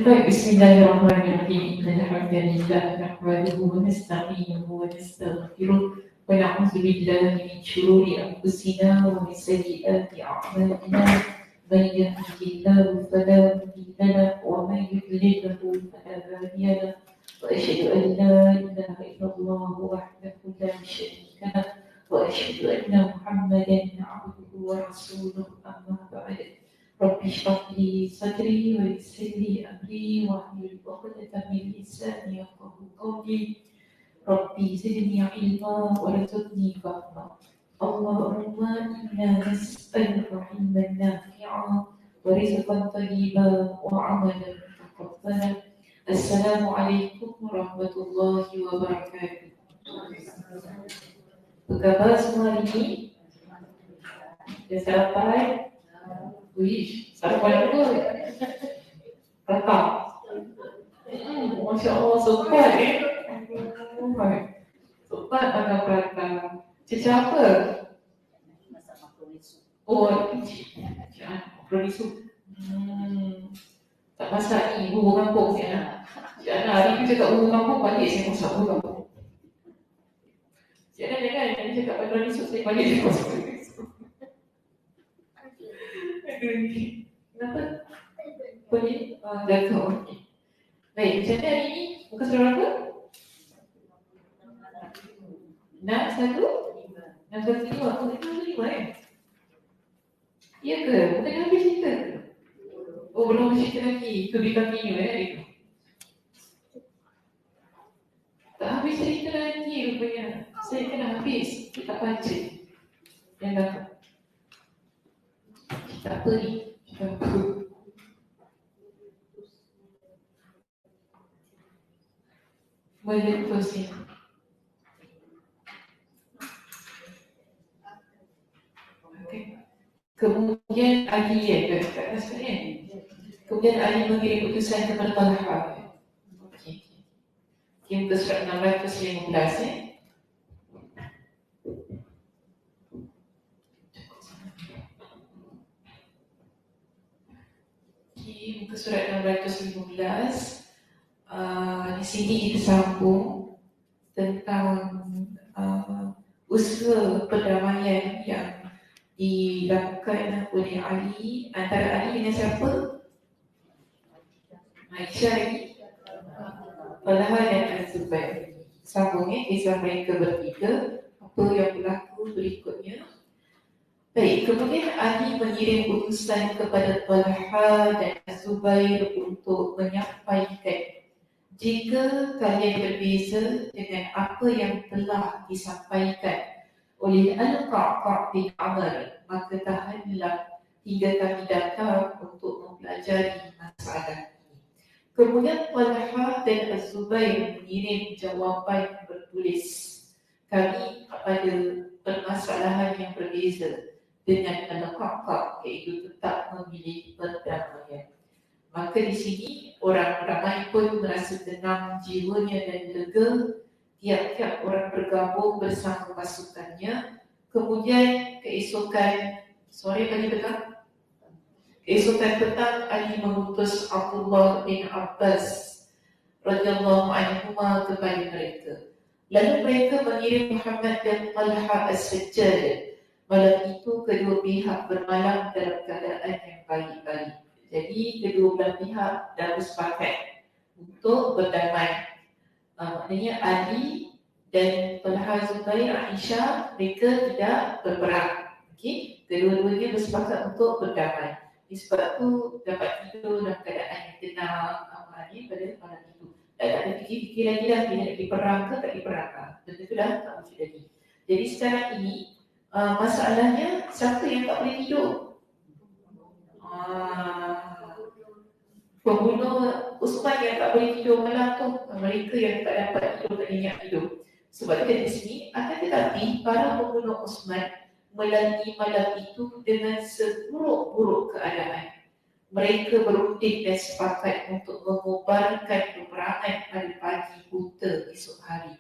Baik, bismillahirrahmanirrahim. Alhamdulillah nahmaduhu wa nasta'inuhu wa nastaghfiruh wa na'udzu billahi min shururi anfusina wa min sayyiati a'malina. Man yahdihillahu fala mudilla lahu wa man yudlilhu fala hadiya lahu. Wa asyhadu an la ilaha illallah wahdahu la syarika lahu wa asyhadu anna Muhammadan 'abduhu wa rasuluhu amma ba'd. Rabbi shrah li sadri wa yassir li amri wahlul 'uqdatam min lisani yafqahu qawli. Rabbi zidni 'ilma warzuqni fahma. Allahumma inna nas'aluka 'ilman nafi'a wa rizqan thayyiban wa 'amalan mutaqabbala. Assalamualaikum warahmatullahi wabarakatuh. Apa khabar semua hari ini? Dah sarapan? Wih, sarapan apa? Prata. Masya Allah, sopan sopan makan prata. Cicak apa? Masak makaroni sup. Oh, makaroni sup. Tak masak ni, bubur kampung Cik Ana. Cik Ana hari ni cakap bubur kampung, balik saya masak bubur kampung. Cik Ana jangan cakap makaroni sup, saya balik saya masak makaroni sup. Kenapa? Apa ni? Jatuh. Okay. Baik, macam mana hari ni? Muka surat apa? 615. Oh, 5 eh? Ya ke? Bukan habis cerita ke? Oh, belum habis cerita lagi. Itu di kakinya itu. Tak habis cerita lagi rupanya. Saya kena habis. Kita tak baca. Yang dah. Kita apa ni? Kita apa? Meletus ni. Okay. Kemudian Ali kat atas ni. Kemudian Ali mengirim utusan kepada Talha. Okey. Muka surat 615 ni. Muka surat 615. Di sini kita sambung tentang usaha perdamaian yang dilakukan oleh Ali, antara Ali dengan siapa? Aisyah lagi, Talha dan Az-Zubair. Sambungnya kisah mereka bertiga, apa yang berlaku berikutnya. Baik, kemudian Ali mengirim utusan kepada Talha dan Az-Zubair untuk menyampaikan, jika kalian berbeza dengan apa yang telah disampaikan oleh Al-Qa'qa' bin Amr, maka tahanlah hingga kami datang untuk mempelajari masalah ini. Kemudian Talha dan Az-Zubair mengirim jawapan bertulis, kami pada permasalahan yang berbeza dengan Al-Qa'qa', iaitu tetap memilih perdamaian. Maka di sini orang ramai pun merasa tenang jiwanya dan lega. Tiap-tiap orang bergabung bersama pasukannya. Kemudian keesokan sore pagi petang, keesokan petang Ali mengutus Abdullah bin Abbas radhiyallahu anhuma kepada mereka. Lalu mereka mengirim Muhammad dan Talha as-Sajjad. Malam itu kedua pihak bermalam dalam keadaan yang baik-baik. Jadi kedua belah pihak dah bersepakat untuk berdamai. Maknanya Ali dan Talha, Zubair, Aisyah, mereka tidak berperang. Okey, kedua-duanya bersepakat untuk berdamai. Sebab tu dapat tidur dalam keadaan yang tenang, aman pada malam itu. Tak ada fikir-fikir lagi dah, dia nak pergi perang ke tak pergi perang ke. Benda tu dah tak wujud lagi. Jadi sekarang ini, masalahnya siapa yang tak boleh tidur? Pembunuh Usman yang tak boleh tidur malam tu, mereka yang tak dapat tidur, tak nyenyak tidur. Sebab itu di sini, akan tetapi para pembunuh Usman melalui malam itu dengan seburuk-buruk keadaan. Mereka berunding dan sepakat untuk mengobarkan peperangan pada pagi buta esok hari.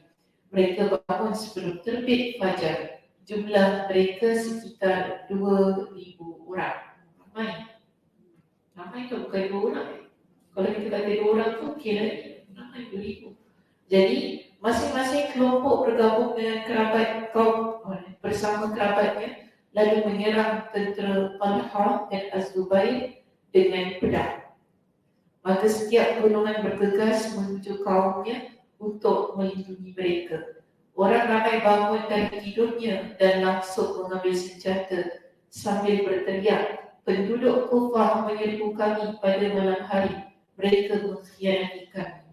Mereka bangun sebelum terbit fajar. Jumlah mereka sekitar 2,000 orang. Ramai tu bukan 2 orang. Kalau kita kata 2 orang tu kira ramai 2,000. Jadi masing-masing kelompok bergabung dengan kerabat kaum bersama kerabatnya, lalu menyerang tentera Talha dan Az-Zubair dengan pedang. Maka setiap golongan bergegas menuju kaumnya untuk melindungi mereka. Orang ramai bangun dari tidurnya dan langsung mengambil senjata sambil berteriak, "Penduduk Kufah menyerbu kami pada malam hari. Mereka mengkhianati kami."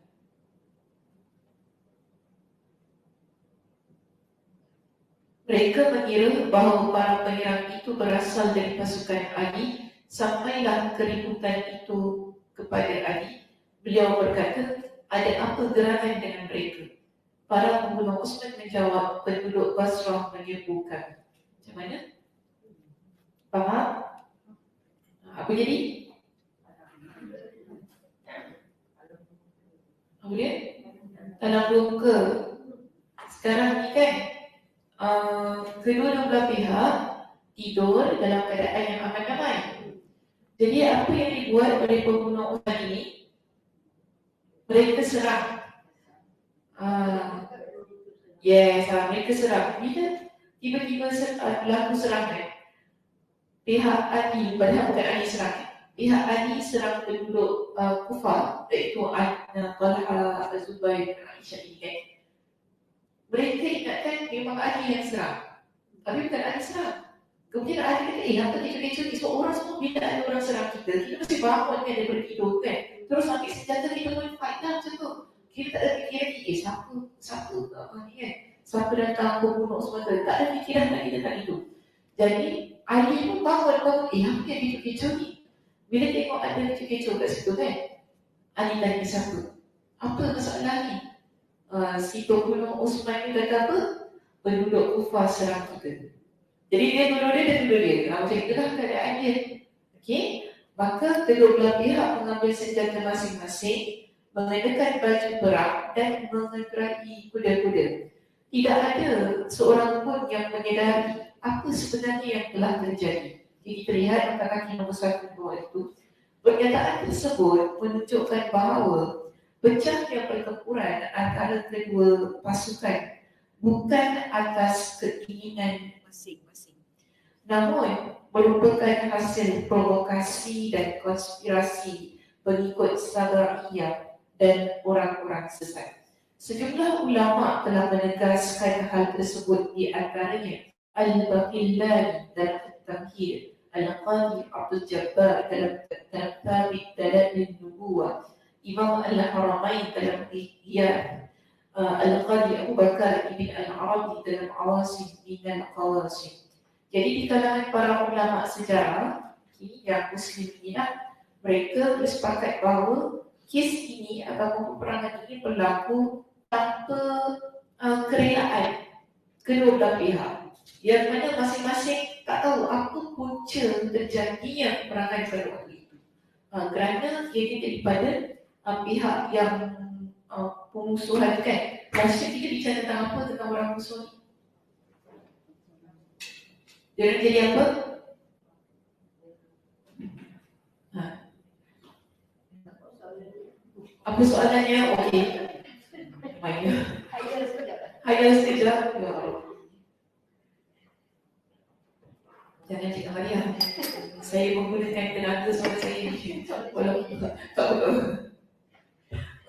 Mereka mengira bahawa para penyerang itu berasal dari pasukan Ali. Sampailah keributan itu kepada Ali. Beliau berkata, "Ada apa gerangan dengan mereka?" Para pembunuh Usman menjawab, "Penduduk Basrah menyerbu kami." Macam mana? Faham? Apa jadi? Apa dia? Tanam luka. Sekarang ni kan, kedua belah pihak tidur dalam keadaan yang aman damai. Jadi apa yang dibuat oleh pembunuh Usman ini? Mereka serang. Mereka serang. Bila tiba-tiba berlaku serangan, pihak Ali, padahal bukan Ali serang, pihak Ali serang penduduk Kufah, iaitu Talha, Az-Zubair, Aisyah ini kan. Mereka ingatkan memang Ali yang serang, tapi bukan Ali serang. Kemudian Ali kata, apa kecoh-kecoh ni? Sebab orang semua bila ada orang serang kita mesti bangun kan daripada tidur kan. Terus ambil senjata, kita boleh fight lah macam tu. Kita tak ada fikiran lagi, siapa ni kan? Siapa datang membunuh semata? Tak ada fikiran lagi tentang itu. Jadi Ali pun bangun, apa yang kecoh-kecoh ni? Bila tengok ada kecoh-kecoh kat situ kan, Ali tanya siapa? Apa masalah ni? Si pembunuh Usman ni kata apa? Penduduk Kufah serang kita. Jadi dia tuduh dia. Macam itulah keadaan dia. Okey? Maka kedua belah pihak mengambil senjata masing-masing, mengenakan baju perang dan mengendarai kuda-kuda. Tidak ada seorang pun yang menyedari apa sebenarnya yang telah terjadi. Jadi kita lihat angka kaki nombor 1 di bawah itu. Pernyataan tersebut menunjukkan bahawa pecahnya pertempuran antara kedua pasukan bukan atas keinginan masing-masing, namun merupakan hasil provokasi dan konspirasi pengikut Sabariyah dan orang-orang sesat. Sejumlah ulama telah menegaskan hal tersebut, di antaranya Al-Baqillani dalam At-Tamhid, Al-Qadhi Abdul Jabbar dalam Thabit Dalail Nubuwah, Imam Al-Haramain dalam Ihya, Al-Qadhi Abu Bakar Ibn Al-Arabi dalam Awasim bin Al-Qawasim. Jadi di kalangan para ulama sejarah yang Muslim ini, mereka bersepakat bahawa kes ini ataupun peperangan ini berlaku tanpa kerelaan kedua belah pihak, yang mana masing-masing tak tahu apa punca terjadinya peperangan pada waktu itu. Kerana ia daripada pihak yang pemusuhan kan. Rasa kita bicara tentang apa, tentang orang musuh ni? Dia jadi apa? Apa soalannya? Okey. Higher stage lah. Jangan Cik Maria. Saya menggunakan tenaga suara saya ni. Walaupun tak apa.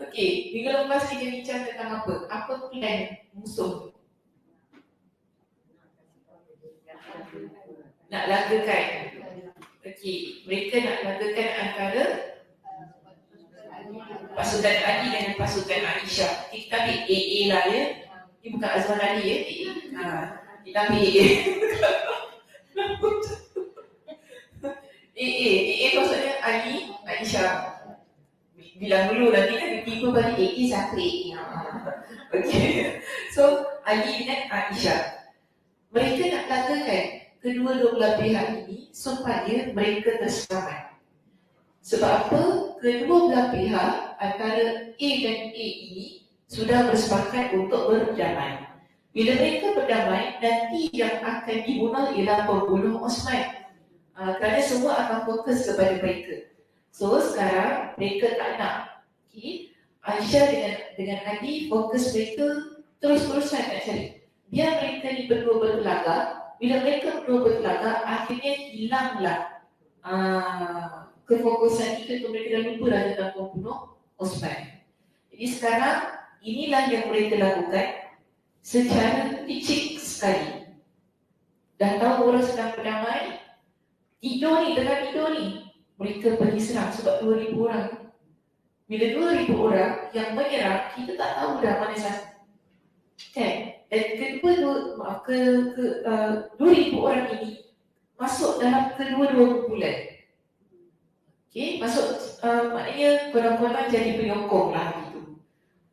Okey, minggu lepas kita bincang tentang apa? Apa plan musuh? Nak lagakan. Okey, mereka nak lagakan antara pasukan Ali dengan pasukan Aisyah. Kita ambil AA lah ya. Ini bukan Azman Ali ya. Kita ambil AA. AA maksudnya Ali, Aisyah. Bilang dulu nanti kan tiba balik AA siapa AA. Okey. So Ali dengan Aisyah. Mereka nak lagakan kedua-dua belah pihak ini supaya mereka terselamat. Sebab apa? Kedua belah pihak antara A dan A ini sudah bersepakat untuk berdamai. Bila mereka berdamai, nanti yang akan dibunuh ialah pembunuh Osman. Kerana semua akan fokus kepada mereka. So sekarang mereka tak nak. Okay? Aisyah dengan Ali fokus mereka terus-terusan nak cari. Biar mereka ni berdua bertelaga. Bila mereka berdua bertelaga, akhirnya hilanglah kefokusan itu, mereka dah lupa dah tentang pembunuh Osman. Jadi sekarang inilah yang mereka lakukan secara licik sekali. Dah tahu orang sedang berdamai, tidur ni, tengah tidur ni, mereka pergi serang sebab 2,000 orang. Bila 2,000 orang yang menyerang, kita tak tahu dah mana satu. Kan? Dan kedua-dua 2,000 orang ini masuk dalam kedua-dua kumpulan. Okay, masuk maknanya korang-korang jadi penyokong lah gitu.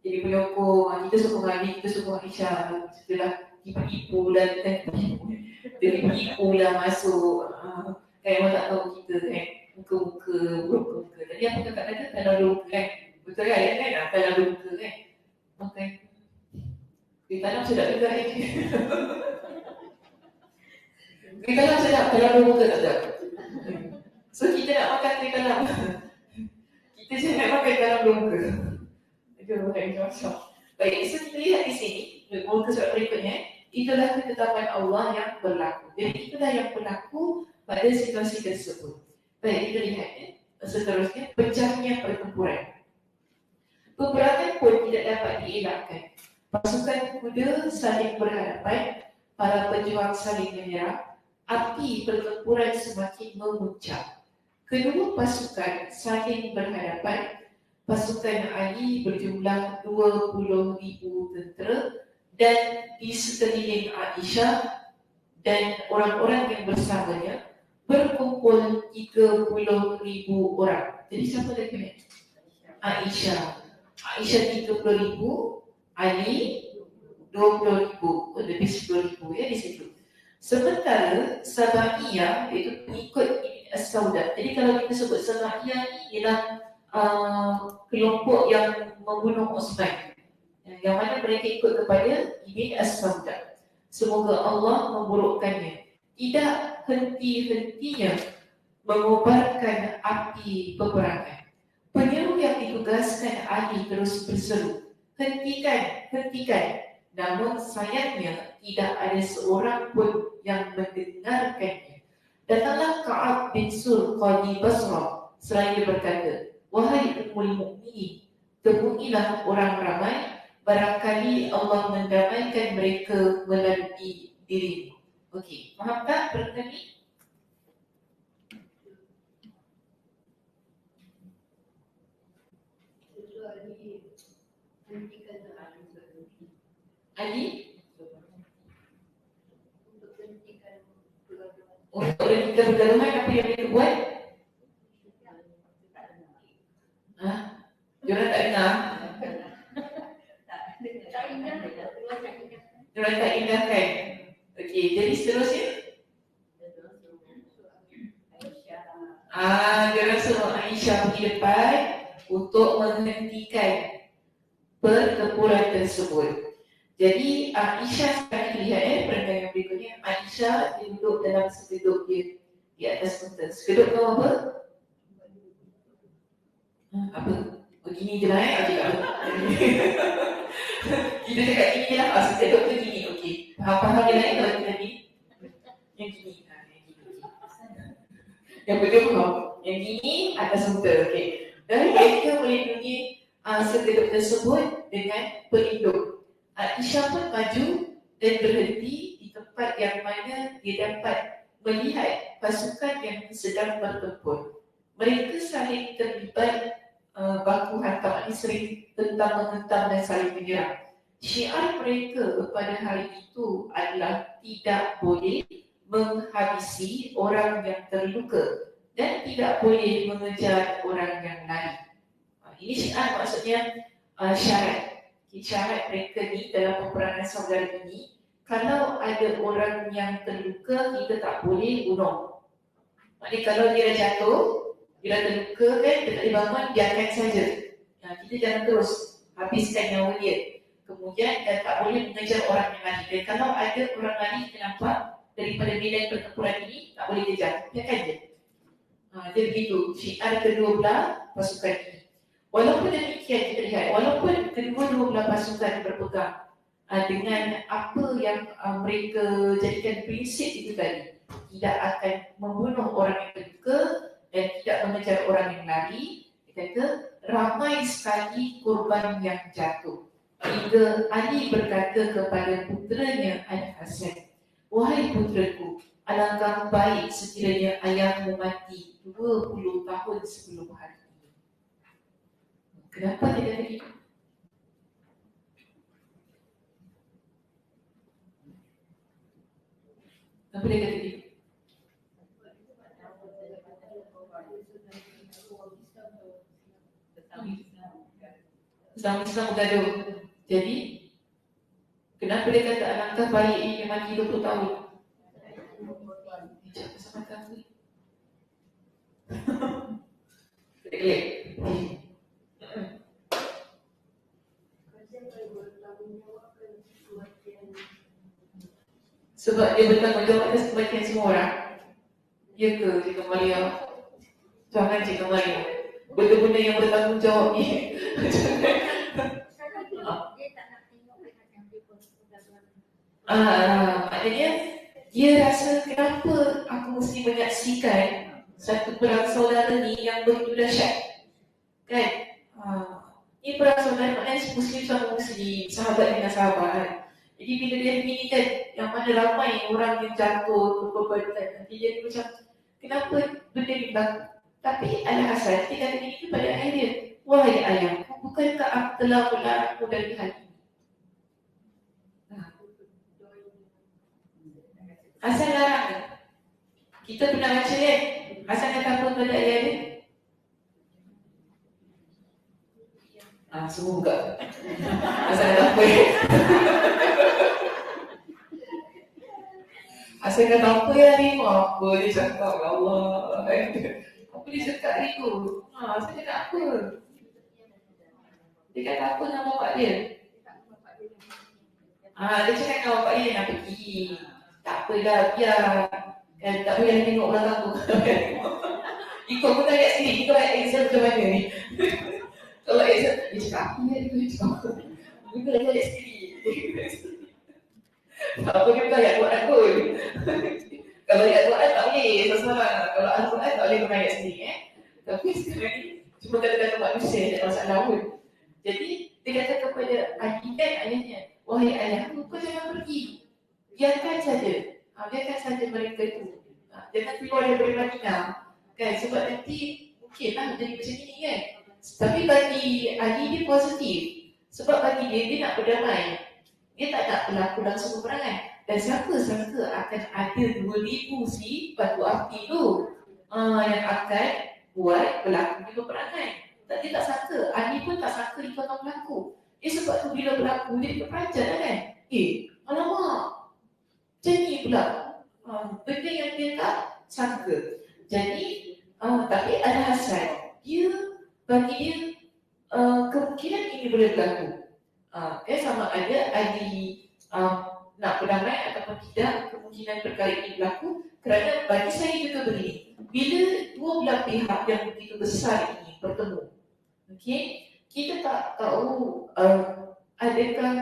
Jadi penyokong, kita sokong Ali, kita sokong Aisyah. Setelah tipu-tipu lah, tipu lah masuk. Kan orang tak tahu kita kan, muka-muka, muka-muka. Jadi apa kata-kata tak lalu muka kan. Betul kan? Tak lalu muka kan. Okay. Di tanam sedap juga kan. Di tanam sedap, tak lalu muka tak sedap. So kita nak makan kuih talam. Kita je nak makan dalam longga. Itu macam. Baik, so kita lihat di sini, muka surat berikutnya, itulah ketetapan Allah yang berlaku. Jadi itulah yang berlaku pada situasi tersebut. Baik, kita lihat seterusnya, pecahnya pertempuran. Peperangan pun tidak dapat dielakkan. Pasukan kuda saling berhadapan, para pejuang saling menyerang, api pertempuran semakin memuncak. Kedua pasukan saling berhadapan. Pasukan Ali berjumlah 20,000 tentera dan di sekeliling Aisyah dan orang-orang yang bersamanya berkumpul 30,000 orang. Jadi siapa lagi ni? Aisyah. Aisyah 30,000, Ali 20,000, lebih 10,000 ya di situ. Sementara Sabaiyah iaitu pengikut Ibn As-Saudah. Jadi kalau kita sebut Sabaiyah ni ialah kelompok yang membunuh Osman, yang mana mereka ikut kepada Ibn As-Saudah. Semoga Allah memburukkannya. Tidak henti-hentinya mengobarkan api peperangan. Penyeru yang ditugaskan Ali terus berseru, hentikan, hentikan. Namun sayangnya tidak ada seorang pun yang mendengarkannya. Datanglah Ka'ab bin Surqah di Basrah seraya berkata, wahai Ummul Mukminin, temuilah orang ramai, barangkali Allah mendamaikan mereka melalui dirimu. Okey, faham tak perkara ni? Ali untuk hentikan pergaduhan, apa yang mereka buat? Diorang tak dengar? Diorang tak indahkan. Okey, jadi seterusnya diorang suruh Aisyah pergi depan untuk menghentikan pertempuran tersebut. Jadi Aisyah sekarang lihat perangkat yang berikutnya. Aisyah duduk dalam sekeduk dia di atas unta. Sekeduk tahu apa? Apa? Begini je lah okey tak apa. Kita cakap gini je lah, sekeduk tu gini, okey. Faham je lah kalau kita ni? Yang gini. Yang betul faham? Yang gini atas unta, okey. Dan mereka melindungi sekeduk tersebut dengan pelindung. Aisyah pun maju dan berhenti di tempat yang mana dia dapat melihat pasukan yang sedang bertempur. Mereka saling terlibat baku hantam, ini sering tentang-menentang dan saling menyerang. Syiar mereka pada hari itu adalah tidak boleh menghabisi orang yang terluka dan tidak boleh mengejar orang yang lari. Ini syiar maksudnya syarat. Syarat mereka ni dalam peperangan saudara ini, kalau ada orang yang terluka, kita tak boleh bunuh. Maksudnya kalau dia dah jatuh, dia dah terluka kan, kita tak boleh bangun, biarkan saja. Kita jangan terus habiskan nyawa dia. Kemudian dan tak boleh mengejar orang yang lari. Dan kalau ada orang lari, kita nampak daripada medan pertempuran ini, tak boleh kejar. Biarkan je. Dia begitu. Syiar kedua belah pasukan ini. Walaupun demikian kita lihat, walaupun kedua-dua belah pasukan berpegang dengan apa yang mereka jadikan prinsip itu tadi, tidak akan membunuh orang yang terluka dan tidak mengejar orang yang lari, dia kata ramai sekali korban yang jatuh. Hingga Ali berkata kepada puteranya Al-Hasan, "Wahai putraku, alangkah baik sekiranya ayahmu mati 20 tahun sebelum hari ini." Kenapa dia kata begitu? Kenapa dia kata begitu? Islam bergaduh. Jadi, kenapa dia kata alangkah baik dia mati 20 tahun? Dia cakap sama kata. Klik. Sebab dia bertanggungjawab atas kebaikan semua orang. Ya ke Cikgu Maria? Jangan Cikgu Maria. Benda-benda yang bertanggungjawab ni. Maknanya dia rasa kenapa aku mesti menyaksikan satu perang saudara ni yang begitu dahsyat. Kan? Ini perang saudara maknanya Muslim sama Muslim, sahabat dengan sahabat. Jadi bila dia begini kan, yang mana ramai orang yang jatuh, berkorban, nanti dia macam, kenapa benda ni berlaku? Tapi Al-Hasan, dia kata ini kepada ayah dia, "Wahai ayah, bukankah aku telah melarangmu dari hal ini?" Hasan larang ke? Kita pernah baca kan? Hasan kata apa kepada ayah dia? Semua buka. Hasan kata apa? Hasan kata apa ya ni? Apa dia cakap? Ya Allah. Apa dia cakap hari tu? Hasan cakap apa? Dia kata apa dengan bapak dia? Dia cakap dengan bapak dia nak pergi. Tak apalah, biar. Kan, tak payah tengok belakang tu. Ikut pun tak lihat sendiri. Ikut exam macam mana ni? Kalau exam, dia cakap apa ya? Dia cakap apa? Kita dah lihat sendiri. Tak apa dia pun ayat Quran pun. Kalau ayat Quran tak boleh seseorang. Kalau Al-Quran tak boleh menayat sendiri. Tapi sekarang ni cuma kata-kata manusia, tak masalah pun. Jadi dia kata kepada ayah ayahnya, "Wahai ayahku, kau jangan pergi. Biarkan saja. Biarkan saja mereka itu. Jangan keluar daripada Madinah. Kan, sebab nanti mungkinlah jadi macam ni kan." Tapi bagi Ali dia positif. Sebab bagi dia nak berdamai. Dia tak nak berlaku langsung peperangan. Dan siapa sangka akan ada 2,000 si batu api tu yang akan buat berlaku di peperangan. Dia tak sangka. Ali pun tak sangka itu akan berlaku. Sebab tu bila berlaku dia terperanjat kan. Alamak, macam ni pula. Benda yang dia tak sangka. Jadi tapi Al-Hasan, dia bagi dia kemungkinan ini boleh berlaku. Sama ada Ali nak berdamai ataupun tidak, kemungkinan perkara ini berlaku. Kerana bagi saya juga begini, bila dua belah pihak yang begitu besar ini bertemu, kita tak tahu adakah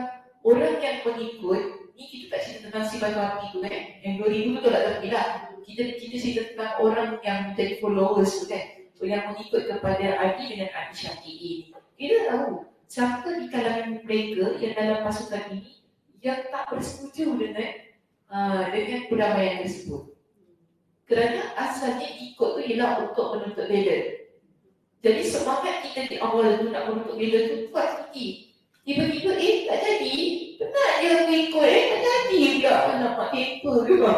orang yang mengikut ni. Kita tak cerita tentang si batu api tu kan, yang 2,000 tu tak tahu lah. Kita cerita tentang orang yang menjadi followers tu kan, yang mengikut kepada Ali dengan Ali Syafi'i. Kita tahu siapa di kalangan mereka yang dalam pasukan ini yang tak bersetuju dengan perdamaian tersebut. Kerana asalnya ikut tu ialah untuk menuntut bela. Jadi semangat kita di awal tu nak menuntut bela tu kuat tinggi. Tiba-tiba tak jadi. Penat dia aku ikut tak jadi pula. Nampak temper juga.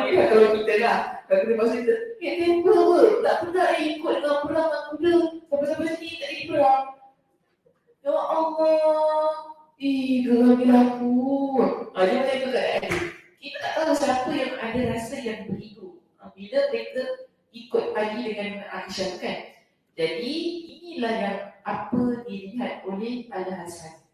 Ni lah kalau kita lah. Kalau kita masa kita temper apa? Tak pernah ikut dengan perang dengan kuda. Sampai-sampai sini tak jadi perang. Ya Allah. Geram bila aku. Dia macam tu kan. Kita tak tahu siapa yang ada rasa yang begitu. Bila mereka ikut Ali dengan Aisyah kan. Jadi inilah yang apa dilihat oleh Al-Hasan.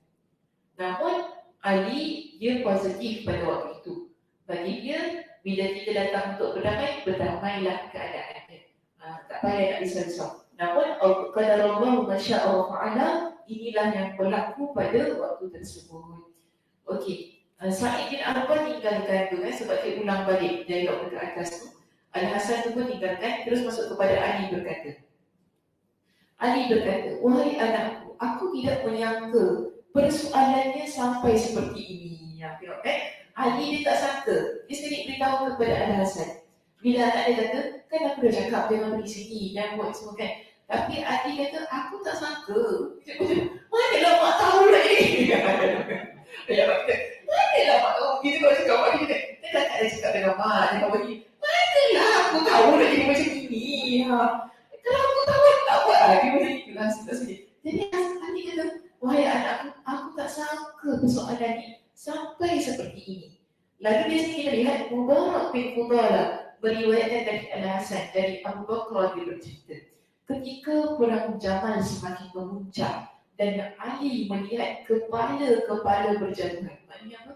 Namun Ali dia positif pada waktu itu. Bagi dia bila kita datang untuk berdamailah keadaannya. Tak payah nak risau-risau. Namun qadarallahu ma syaa wa fa'ala, inilah yang berlaku pada waktu tersebut. Okey. Sa'id bin Arbah tinggalkan tu sebab dia ulang balik dialog ke atas tu. Al-Hasan tu pun tinggalkan terus masuk kepada Ali berkata. Ali berkata, wahai anakku, aku tidak menyangka persoalannya sampai seperti ini. Tengok kan? Ali dia tak sangka. Dia sendiri beritahu kepada Al-Hasan. Bila anak dia kata, kan aku dah cakap jangan pergi sini, jangan buat semua kan. Tapi Ali kata, aku tak sangka. Manalah mak tahu lagi. Manalah mak tahu. Kita kalau cakap mak dia, dia tak ada cakap dengan mak. Dia kata begini, manalah aku tahu lagi macam ini. Kalau aku tahu, tak buat lagi macam itu lah. Jadi Ali kata, wahai anakku, aku tak sangka persoalan ini sampai seperti ini. Lalu dia sendiri lihat Mubarak bin Fudalah meriwayatkan dari Al-Hasan, dari Abu Bakar dia bercerita. Ketika perang Jamal semakin memuncak dan Ali melihat kepala-kepala berjatuhan. Maknanya apa?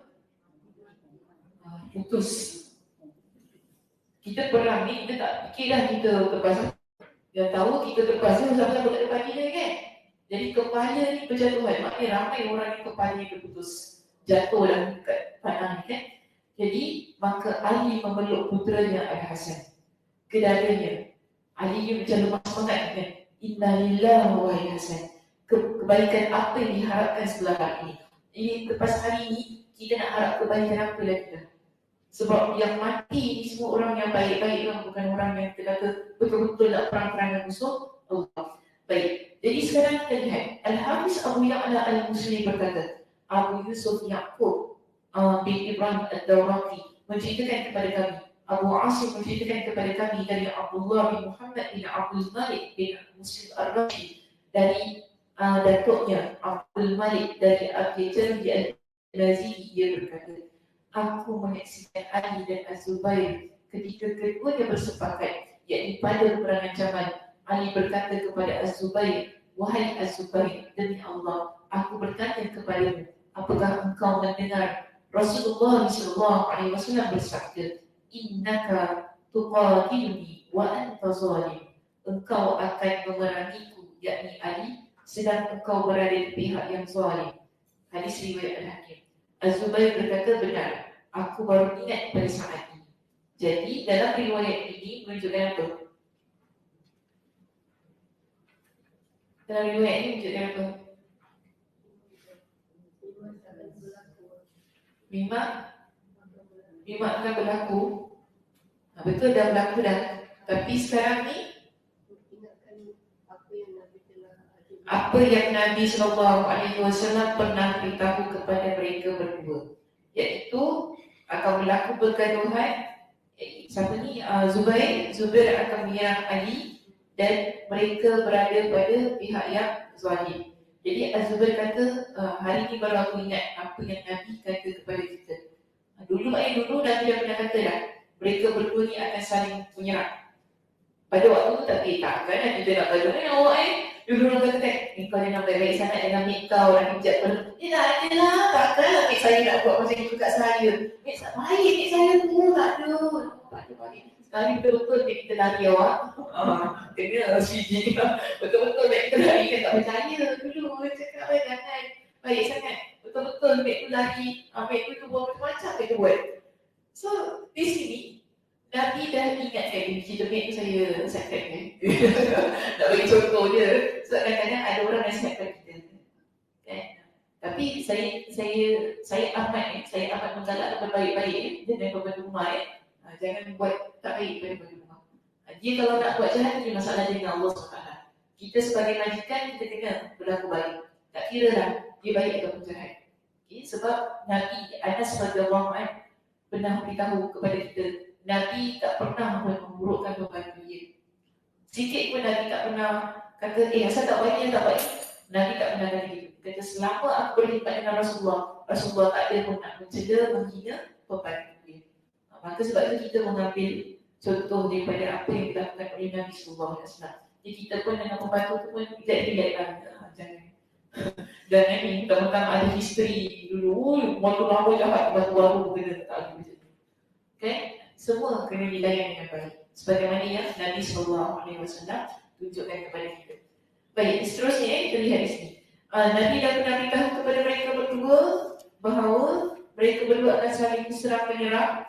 Putus. Kita perang ni, kita tak fikirlah kita terpaksa. Dia tahu kita terpaksa sama-sama tak depan kita kan. Jadi kepala ni berjatuhan. Maknanya ramai orang yang kepalanya terputus. Jatuh dalam dekat tanah ni kan. Jadi maka Ali memeluk puteranya Al-Hasan ke dadanya. Ali ni macam lemah semangat kan. Innalillahi wa inna Hasan. Kebaikan apa yang diharapkan setelah hari ini. Ini lepas hari ini kita nak harap kebaikan apa lagi dah. Sebab yang mati ni semua orang yang baik-baik lah, bukan orang yang kita kata betul-betul nak perang-perang musuh Allah. Baik. Jadi sekarang kita lihat Al-Hafiz Abu Ya'la Al-Muslim berkata, Abu Yusuf Ya'qub bin Ibrahim Ad-Dawraqi menceritakan kepada kami, Abu Asim menceritakan kepada kami dari Abdullah bin Muhammad bin Abdul Malik bin Muslim Ar-Rashid dari datuknya Abdul Malik dari Abi Jalil Al-Naziri. Dia berkata, aku menyaksikan Ali dan Az-Zubair ketika keduanya bersepakat, yakni pada peperangan Jamal. Ali berkata kepada Az-Zubair, wahai Az-Zubair, demi Allah, aku bertanya kepadamu, apakah engkau mendengar Rasulullah SAW bersabda, innaka tuqatiluni wa anta zalim. Engkau akan memerangiku, yakni Ali, sedang engkau berada di pihak yang zalim. Hadis riwayat Al-Hakim. Az-Zubair berkata, benar, aku baru ingat pada saat ini. Jadi dalam riwayat ini menunjukkan apa? Dalam riwayat ini menunjukkan apa? Memang akan berlaku. Betul dah berlaku dah. Tapi sekarang ni apa yang Nabi SAW pernah beritahu kepada mereka berdua, iaitu akan berlaku pergaduhan. Siapa ni? Zubair akan menyerang Ali dan mereka berada pada pihak yang zalim. Jadi Az-Zubair kata, hari ni baru aku ingat apa yang Nabi kata kepada kita. Dulu Nabi dah pernah kata dah, mereka berdua ni akan saling menyerang. Pada waktu tu tak kan kita nak bagi awak dulu orang kata kan, kau jangan baik-baik sangat dengan mate kau, nak hijab pun. Tak ada lah, takkan lah mate saya nak buat macam itu kat saya. Mate saya tu tak ada. Tak ada balik. Sekali betul-betul kita lari awak. Kena siji. Betul-betul mate kita lari kan tak percaya. Dulu cakap jangan baik sangat. Betul-betul mate tu lari. Mate tu buat macam-macam dia buat. So di sini Nabi dah ingatkan diri kita, mate tu saya sakit kan. Nak bagi contoh je. Sebab kadang-kadang ada orang nasihatkan kita kan? Tapi saya amat menggalak berbaik-baik dan pembantu rumah jangan buat tak baik pada pembantu rumah. Dia kalau nak buat jahat, dia masalah dengan Allah SWT. Kita sebagai majikan, kita kena berlaku baik. Tak kira lah dia baik atau jahat. Okay? Sebab Nabi Anas radhiyallahu anhu pernah beritahu kepada kita, Nabi tak pernah memburukkan pembantu dia. Sikit pun Nabi tak pernah kata, asal tak baik, tak baik. Nabi tak pernah kata gitu. Kata selama aku berkhidmat dengan Rasulullah, Rasulullah tak ada pun nak mencela, menghina pembantu dia. Maka sebab itu kita mengambil contoh daripada apa yang dilakukan oleh Nabi Sallallahu Alaihi Wasallam. Jadi kita pun dengan pembantu tu pun relax lah. Jangan. Dan ini tentang ada history dulu, waktu lama jahat baru kena tak ada macam tu. Okay? Semua kena dilayan dengan baik. Sebagaimana yang Nabi Sallallahu Alaihi Wasallam tunjukkan kepada kita. Baik, seterusnya kita lihat di sini. Nabi dah pernah beritahu kepada mereka berdua bahawa mereka berdua akan saling serang menyerang.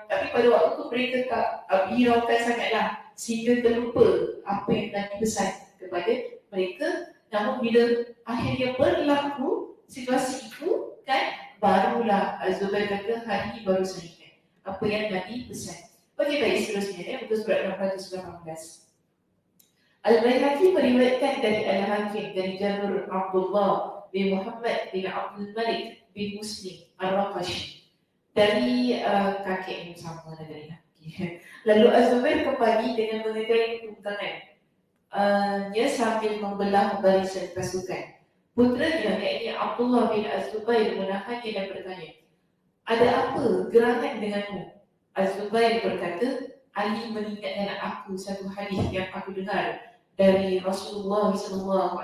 Tapi pada waktu itu mereka tak hiraukan sangatlah sehingga terlupa apa yang Nabi pesan kepada mereka. Namun bila akhirnya berlaku situasi itu, kan, barulah Zubair kata, hari ini baru saya ingat apa yang Nabi pesan. Okey, baik, seterusnya muka surat 618. Al-Baihaqi meriwayatkan dari Al-Hakim dari Jabir Abdullah bin Muhammad bin Abdul Malik bin Muslim Ar-Raqashi dari kakek yang sama dari Nabi. Lalu Az-Zubair kembali dengan mengenai tuntunan dia sambil membelah barisan pasukan. Putranya, yakni Abdullah bin Az-Zubair menahannya dan bertanya, ada apa gerangan denganmu? Az-Zubair berkata, Ali mengingatkan aku satu hadis yang aku dengar dari Rasulullah SAW.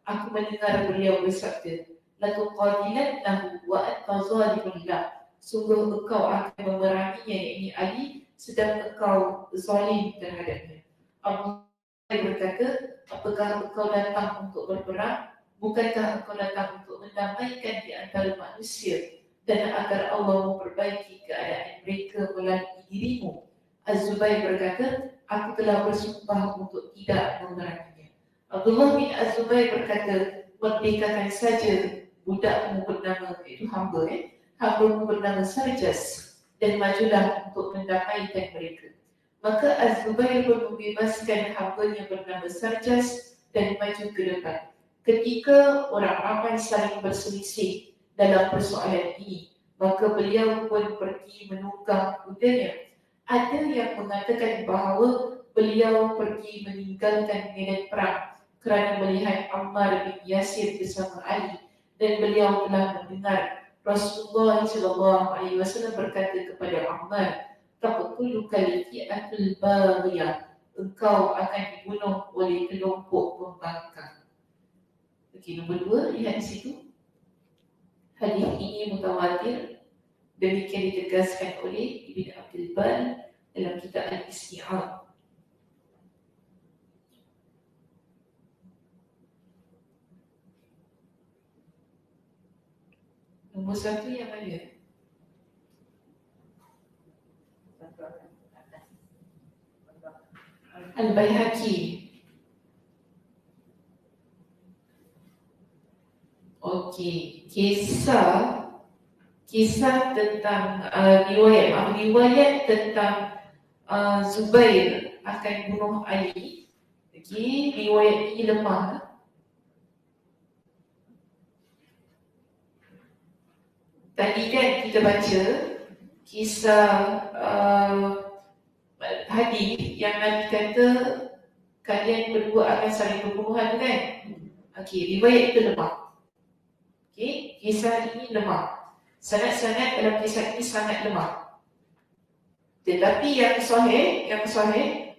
Aku mendengar beliau bersabda, la tuqatilannahu wa anta zalimun lah. Sungguh engkau akan memeranginya, yakni Ali, sedang engkau zalim terhadapnya. Abu berkata, apakah engkau datang untuk berperang? Bukankah engkau datang untuk mendamaikan di antara manusia dan agar Allah memperbaiki keadaan mereka melalui dirimu? Az-Zubair berkata, aku telah bersumpah untuk tidak memeranginya. Abdullah bin Az-Zubair berkata, merdekakan saja budakmu bernama, itu hamba, hambamu bernama Sarjas, dan majulah untuk mendamaikan mereka. Maka Az-Zubair pun membebaskan hambanya bernama Sarjas dan maju ke depan. Ketika orang ramai saling berselisih dalam persoalan ini, maka beliau pun pergi menunggang kudanya. Ada yang mengatakan bahawa beliau pergi meninggalkan medan perang kerana melihat Ammar bin Yasir bersama Ali, dan beliau telah mendengar Rasulullah SAW berkata kepada Ammar, taqtuluka al-fi'atul baghiyah, engkau akan dibunuh oleh kelompok pembangkang. Okey, nombor 2, lihat di situ. Hadis ini mutawatir. Demikian ditegaskan oleh Ibn Abdul Bar dalam kitab Al-Isti'ab. Nombor 1 yang mana? Al-Baihaqi. Okey, kisah tentang riwayat tentang Zubair akan bunuh Ali. Okey, riwayat ini lemah. Tadi kan kita baca kisah hadis yang Nabi kata kalian berdua akan saling berbunuhan, kan? Okey, riwayat itu lemah. Okey, kisah ini lemah. Sanad-sanad dalam kisah ini sangat lemah. Tetapi yang sahih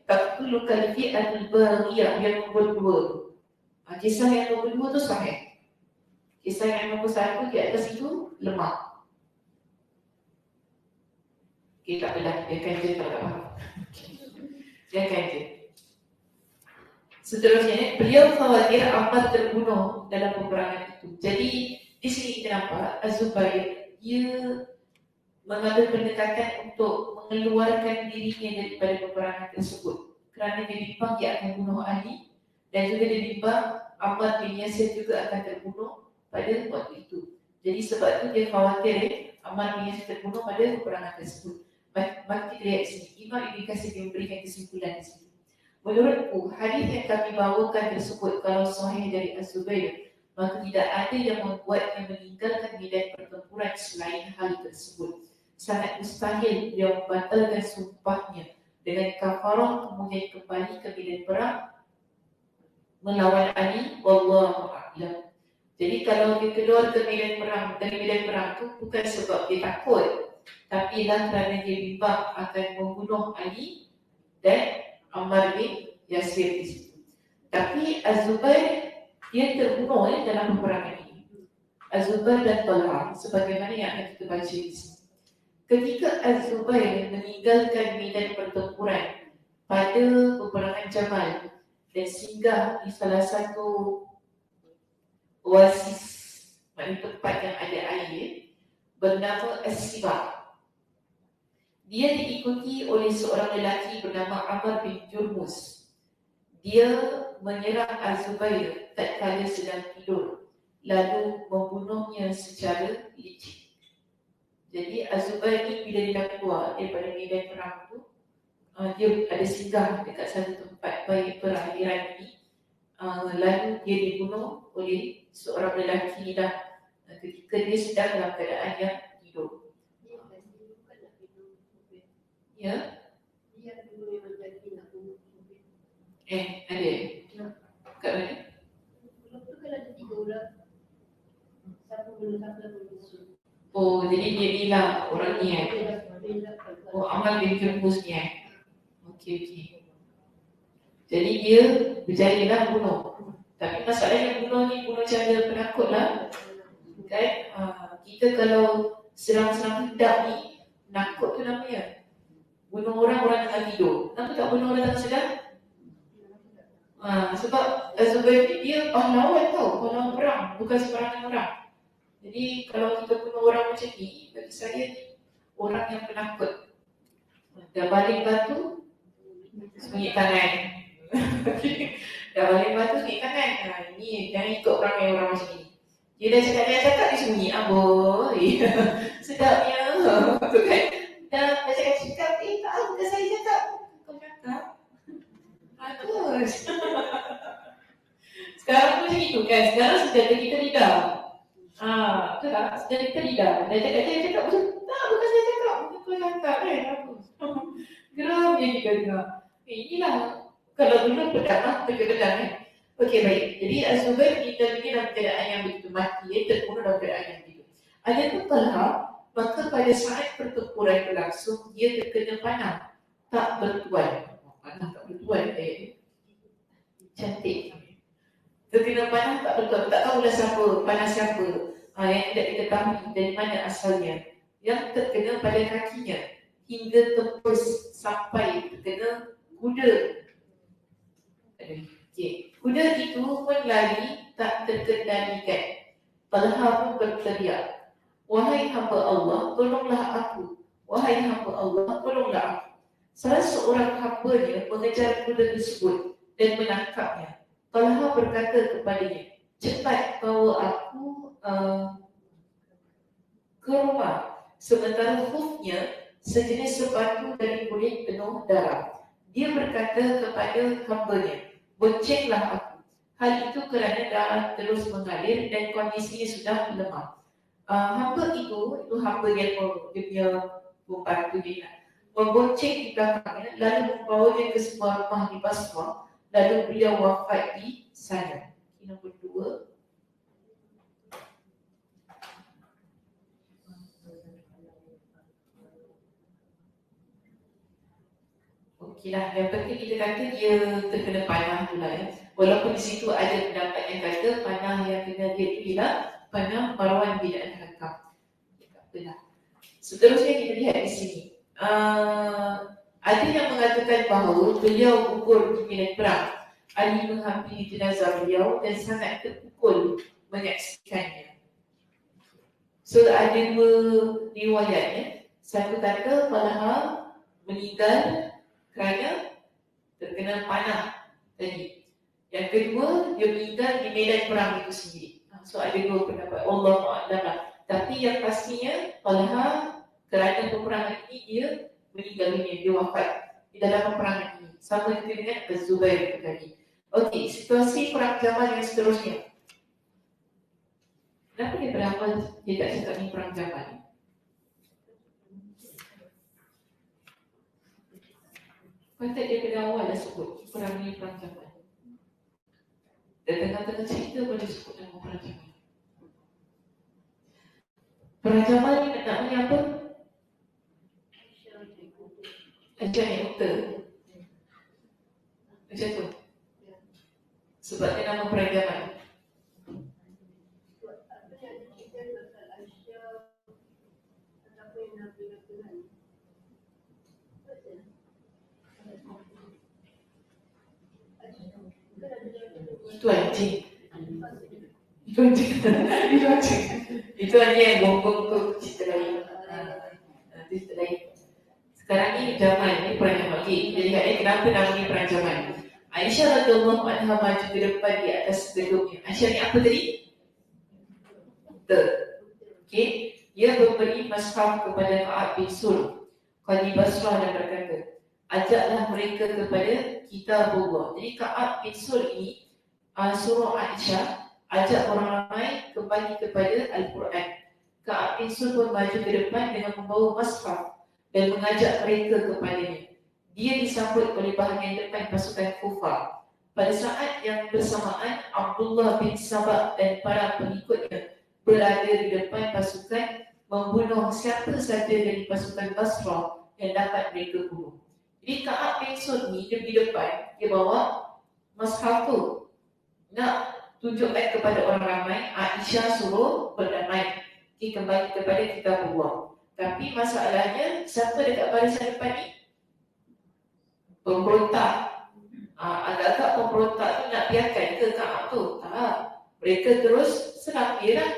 taqtuluka al-fi'atul baghiyah yang nombor 2. Kisah yang nombor 2 tu sahih. Kisah yang nombor 1 di atas itu lemah. Okey, tak apalah, biarkan je, tak apa. Biarkan je. Seterusnya, beliau khawatir Ammar terbunuh dalam peperangan itu. Jadi di sini kita nampak Az-Zubair dia mengambil pendekatan untuk mengeluarkan dirinya daripada peperangan tersebut kerana dia bimbang dia akan bunuh Ali, dan juga dia bimbang Ammar bin Yasir juga akan terbunuh pada waktu itu. Jadi sebab itu dia khawatir Ammar bin Yasir terbunuh pada peperangan tersebut. maka kita lihat sini, Imam Ibn Katsir memberikan kesimpulan di sini. Menurutku, hadis yang kami bawakan tersebut kalau sahih dari Az-Zubair, maka tidak ada yang membuatnya meninggalkan medan pertempuran selain hal tersebut. Sangat mustahil dia membatalkan sumpahnya dengan kafarah kemudian kembali ke medan perang melawan Ali. Wallahu a'lam. Jadi kalau dia keluar ke medan perang, dari medan perang itu bukan sebab dia takut, tapi lah kerana dia bimbang akan membunuh Ali dan Ammar bin Yasir di situ. Tapi Az-Zubair dia terbunuh dalam peperangan ini. Az-Zubair dan Talha, sebagaimana yang akan kita baca di sini. Ketika Az-Zubair meninggalkan medan pertempuran pada peperangan Jamal dan singgah di salah satu oasis, maknanya tempat yang ada air, bernama As-Siba. Dia diikuti oleh seorang lelaki bernama Ammar bin Jurmus. Dia menyerang Az-Zubair tatkala sedang tidur, lalu membunuhnya secara licik. Jadi Az-Zubair ni bila dia keluar daripada medan perang tu, dia ada singgah dekat satu tempat baik perakhiran ini. Lalu dia dibunuh oleh seorang lelaki ni dah ketika dia sedang dalam keadaan yang tidur. Ya? Ada. Kat mana? Oh, jadi dia ni lah orang ni Oh, Ammar bin Jurmus ni Okey. Jadi dia berjaya lah bunuh. Tapi masalahnya bunuh ni bunuh cara penakut lah. Kan? Kita kalau serang-serang hendak ni, nakut tu namanya. Bunuh orang tengah tidur. Kenapa tak bunuh orang tengah sedang? Sebab Az-Zubair ni dia pahlawan tau, pahlawan perang, bukan sembarangan orang. Jadi kalau kita bunuh orang macam ni, bagi saya ni orang yang penakut. Dah baling batu, sembunyi tangan. Dah baling batu, sembunyi tangan. Ini jangan ikut orang yang orang macam ni. Dia dah cakap, dia sembunyi. Boy. Sedapnya. Tu kan. Dah cakap, tak, bukan saya cakap. Kau cakap. Bagus. Sekarang pun macam itu kan. Sekarang senjata kita lidah. Betul tak? Senjata kita lidah. Dia cakap macam, tak, bukan saya cakap. Bukan kau cakap kan. Bagus. Geram dia juga dengar. Inilah. Kalau dulu pedang, pedang kan. Okey, baik. Jadi Az-Zubair kita ini dalam keadaan yang begitu mati. Terbunuh dalam keadaan yang begitu. Ada pun Talha, maka pada saat pertempuran berlangsung, dia terkena panah. Tak bertuan. Panah tak bertuan. Cantik. Terkena panah tak bertuan. Tak tahulah siapa, panah siapa. Yang tidak diketahui dari mana asalnya. Yang terkena pada kakinya. Hingga tembus sampai terkena kuda. Okay. Kuda itu pun lari tak terkendalikan. Talha pun berteriak, wahai hamba Allah, tolonglah aku. Wahai hamba Allah, tolonglah aku. Salah seorang hambanya mengejar kuda tersebut dan menangkapnya. Talha berkata kepadanya, cepat bawa aku ke rumah. Sementara khufnya sejenis sepatu dari kulit penuh darah. Dia berkata kepada hambanya, boncenglah aku. Hal itu kerana darah terus mengalir dan kondisinya sudah melemah. Hamba itu hamba yang dia punya pembantu dia membonceng di belakangnya, lalu membawanya ke sebuah rumah di Basrah, lalu beliau wafat di sana. Nombor 2. Okeylah, yang penting kita kata dia terkena panah pula ya. Walaupun di situ ada pendapat yang kata panah yang kena dia itu ialah panah Marwan bin Al-Hakam. Tak apalah. Seterusnya kita lihat di sini. Ada yang mengatakan bahawa beliau gugur di medan perang. Ali menghampiri jenazah beliau dan sangat terpukul menyaksikannya. So ada 2 riwayatnya. Satu kata Talha meninggal kerana terkena panah tadi. Yang kedua, dia meninggal di medan perang itu sendiri. So ada 2 pendapat. Allahu a'lam. Tapi yang pastinya Talha kerana peperangan ini dia meninggal dunia, dia wafat di dalam peperangan ini. Sama juga dengan Az-Zubair tadi. Okey, situasi perang Jamal yang seterusnya. Kenapa dia beramal dia tak cakap ni perang Jamal? Patut dia pada awal dah sebut perang ni perang Jamal. Dan tengah-tengah cerita boleh sebut nama perang Jamal. Perang Jamal ni maknanya apa? Aisyah yang unta. Macam tu. Sebab dia nama perang Jamal. Itu anjing. Itu anjing. Itu anjing. Itu anjing yang bonggong tu cerita lain. Itu cerita lain. Sekarang ni Jamal ni perang Jamal. Okay, kita lihat kenapa nama ni perang Jamal. Aisyah radhiyallahu anha maju ke depan di atas gedungnya. Aisyah ni apa tadi? Okey, dia memberi mashaf kepada Ka'ab bin Sul, Qadi Basrah dan berkata, ajaklah mereka kepada kitabullah. Jadi Ka'ab bin Sul ini suruh Aisyah ajak orang ramai kembali kepada Al-Quran. Ka'ab bin Sul pun maju ke depan dengan membawa mashaf dan mengajak mereka kepadanya. Dia disambut oleh bahagian depan pasukan Kufar. Pada saat yang bersamaan, Abdullah bin Sabah dan para pengikutnya berada di depan pasukan, membunuh siapa saja dari pasukan Basrah yang dapat mereka bunuh. Jadi Ka'ab bin Sul ni dia di depan, dia bawa mashaf tu nak tunjukkan kepada orang ramai. Aisyah suruh berdamai, kembali kepada kitabullah. Tapi masalahnya, siapa dekat barisan depan ni? Pemberontak. Agak-agak pemberontak tu nak biarkan ke Ka'ab tu? Tak. Mereka terus serang dia lah.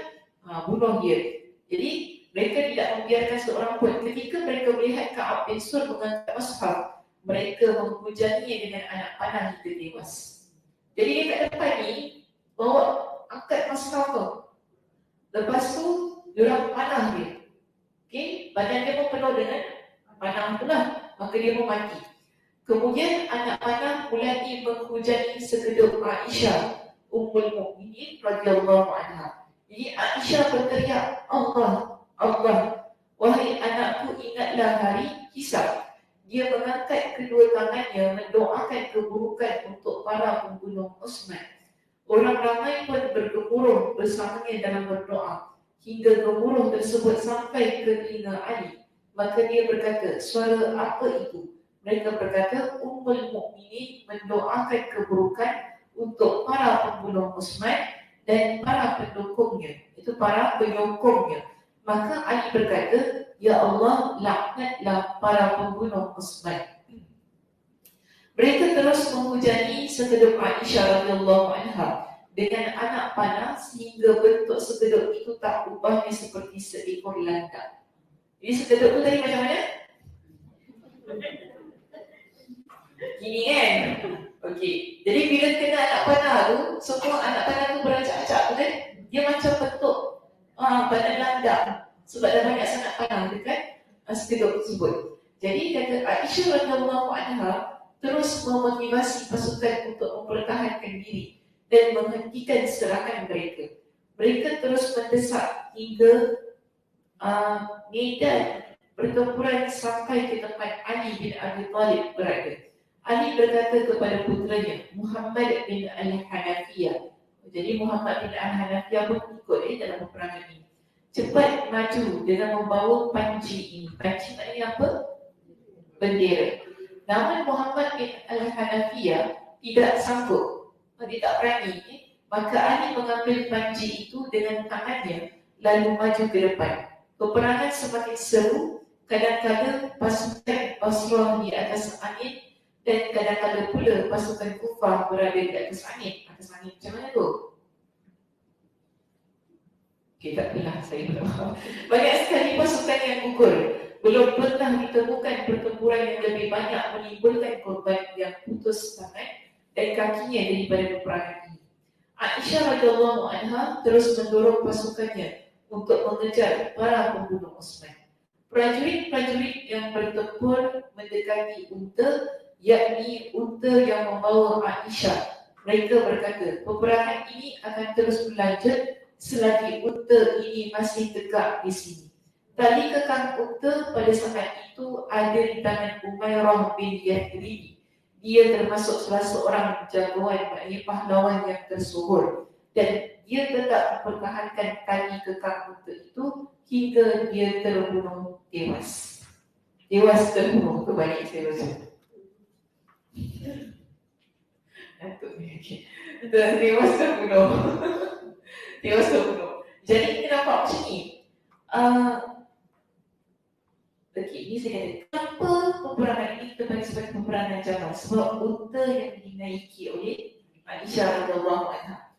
Bunuh dia. Jadi mereka tidak membiarkan seorang pun. Ketika mereka melihat Ka'ab bin Sul mengangkat mashaf, mereka menghujaninya dengan anak panah hingga tewas. Jadi dia kat depan ni bawa angkat mashaf tu. Lepas tu diorang panah dia. Okey, badan dia pun penuh dengan panah tu lah. Maka dia pun mati. Kemudian anak panah mulai menghujani sekeduk Aisyah Ummul Mukminin radhiyallahu anha. Jadi Aisyah berteriak, Allah, Allah, wahai anakku, ingatlah hari hisab. Dia mengangkat kedua tangannya mendoakan keburukan untuk para pembunuh Utsman. Orang ramai pun bergemuruh bersamanya dalam berdoa hingga gemuruh tersebut sampai ke telinga Ali. Maka dia berkata, suara apa itu? Mereka berkata, Ummul Mukminin mendoakan keburukan untuk para pembunuh Utsman dan para pendukungnya. Itu para penyokongnya. Maka Ali berkata, ya Allah, laknatlah para pembunuh Utsman. Mereka terus menghujani sekeduk Aisyah radhiyallahu anha dengan anak panah sehingga bentuk sekeduk itu tak ubahnya seperti seekor landak. Jadi sekeduk itu tadi macam mana? Gini kan? Okey. Jadi bila kena anak panah tu, semua anak panah tu beracak-acak tu kan? Dia macam bentuk badan landak sebab dah banyak sangat panah dekat sekeduk tersebut. Jadi kata Aisyah radhiyallahu anha terus memotivasi pasukan untuk mempertahankan diri dan menghentikan serangan mereka. Mereka terus mendesak hingga medan pertempuran sampai ke tempat Ali bin Abi Thalib berada. Ali berkata kepada putranya Muhammad bin Al-Hanafiyah. Jadi Muhammad bin Al-Hanafiyah pun ikut dalam peperangan ini. Cepat maju dengan membawa panji ini. Panji maknanya apa? Bendera. Namun Muhammad bin Al-Hanafiyah tidak sanggup, dia tak berani. Maka Ali mengambil panji itu dengan tangannya lalu maju ke depan. Peperangan semakin seru. Kadang-kadang pasukan Basrah di atas angin dan kadang-kadang pula pasukan Kufah berada di atas angin. Atas angin macam mana tu? Okay, tak apalah, saya belum faham. Banyak sekali pasukan yang gugur. Belum pernah ditemukan pertempuran yang lebih banyak menimbulkan korban yang putus tangan dan kakinya daripada peperangan ini. Aisyah radhiyallahu anha terus mendorong pasukannya untuk mengejar para pembunuh Utsman. Prajurit-prajurit yang bertempur mendekati unta, yakni unta yang membawa Aisyah. Mereka berkata, peperangan ini akan terus berlanjut selagi unta ini masih tegak di sini. Tali kekang unta pada saat itu ada di tangan Umairah bin Yathribi. Dia termasuk salah seorang jagoan, maknanya pahlawan yang tersohor. Dan dia tetap mempertahankan tali kekang unta itu hingga dia terbunuh tewas. Tewas terbunuh, kebalik saya baca. Tewas terbunuh. Tewas terbunuh. Jadi kita nampak macam ni. Okey, ini saya kata, kenapa peperangan ini kita panggil sebagai peperangan Jamal? Sebab unta yang dinaiki oleh Aisyah radhiyallahu anha.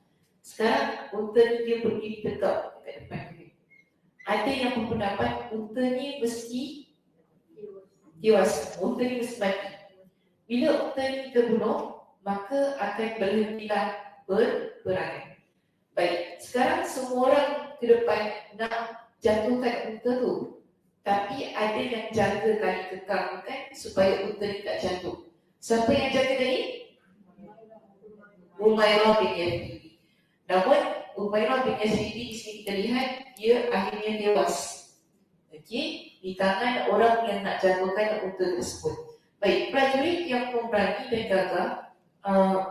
Sekarang unta ni dia berdiri tegak dekat depan dia. Ada yang berpendapat unta ni mesti tewas, unta ni mesti mati. Bila unta ni terbunuh, maka akan berhentilah peperangan. Baik, sekarang semua orang ke depan nak jatuhkan unta tu. Tapi ada yang jaga tali kekang kan supaya unta ni tak jatuh. Siapa yang jaga tadi? Umairah bin Yathribi. Namun Umairah bin Yathribi di sini kita lihat dia akhirnya tewas. Okey, di tangan orang yang nak jatuhkan unta tersebut. Baik, prajurit yang pemberani dan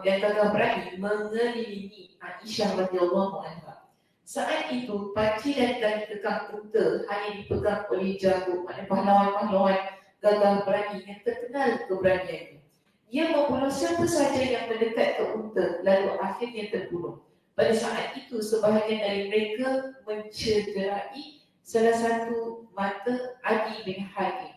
gagah berani mengelilingi Aisyah radhiyallahu anha. Saat itu, panci dan tali kekang unta hanya dipegang oleh jago, maknanya pahlawan-pahlawan gagah berani yang terkenal keberaniannya. Dia membunuh siapa sahaja yang mendekat ke unta, lalu akhirnya terbunuh. Pada saat itu, sebahagian dari mereka mencederai salah satu mata Adi bin Hatim.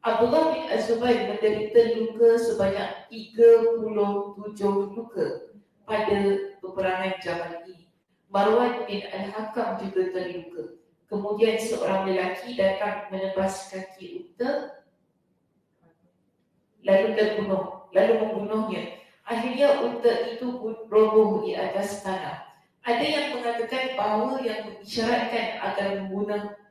Abdullah bin Az-Zubair menderita luka sebanyak 37 luka pada peperangan Jamal ini. Marwan bin Al-Hakam juga terluka. Kemudian seorang lelaki datang menebas kaki unta lalu membunuhnya. Akhirnya unta itu roboh di atas tanah. Ada yang mengatakan bahawa yang mengisyaratkan agar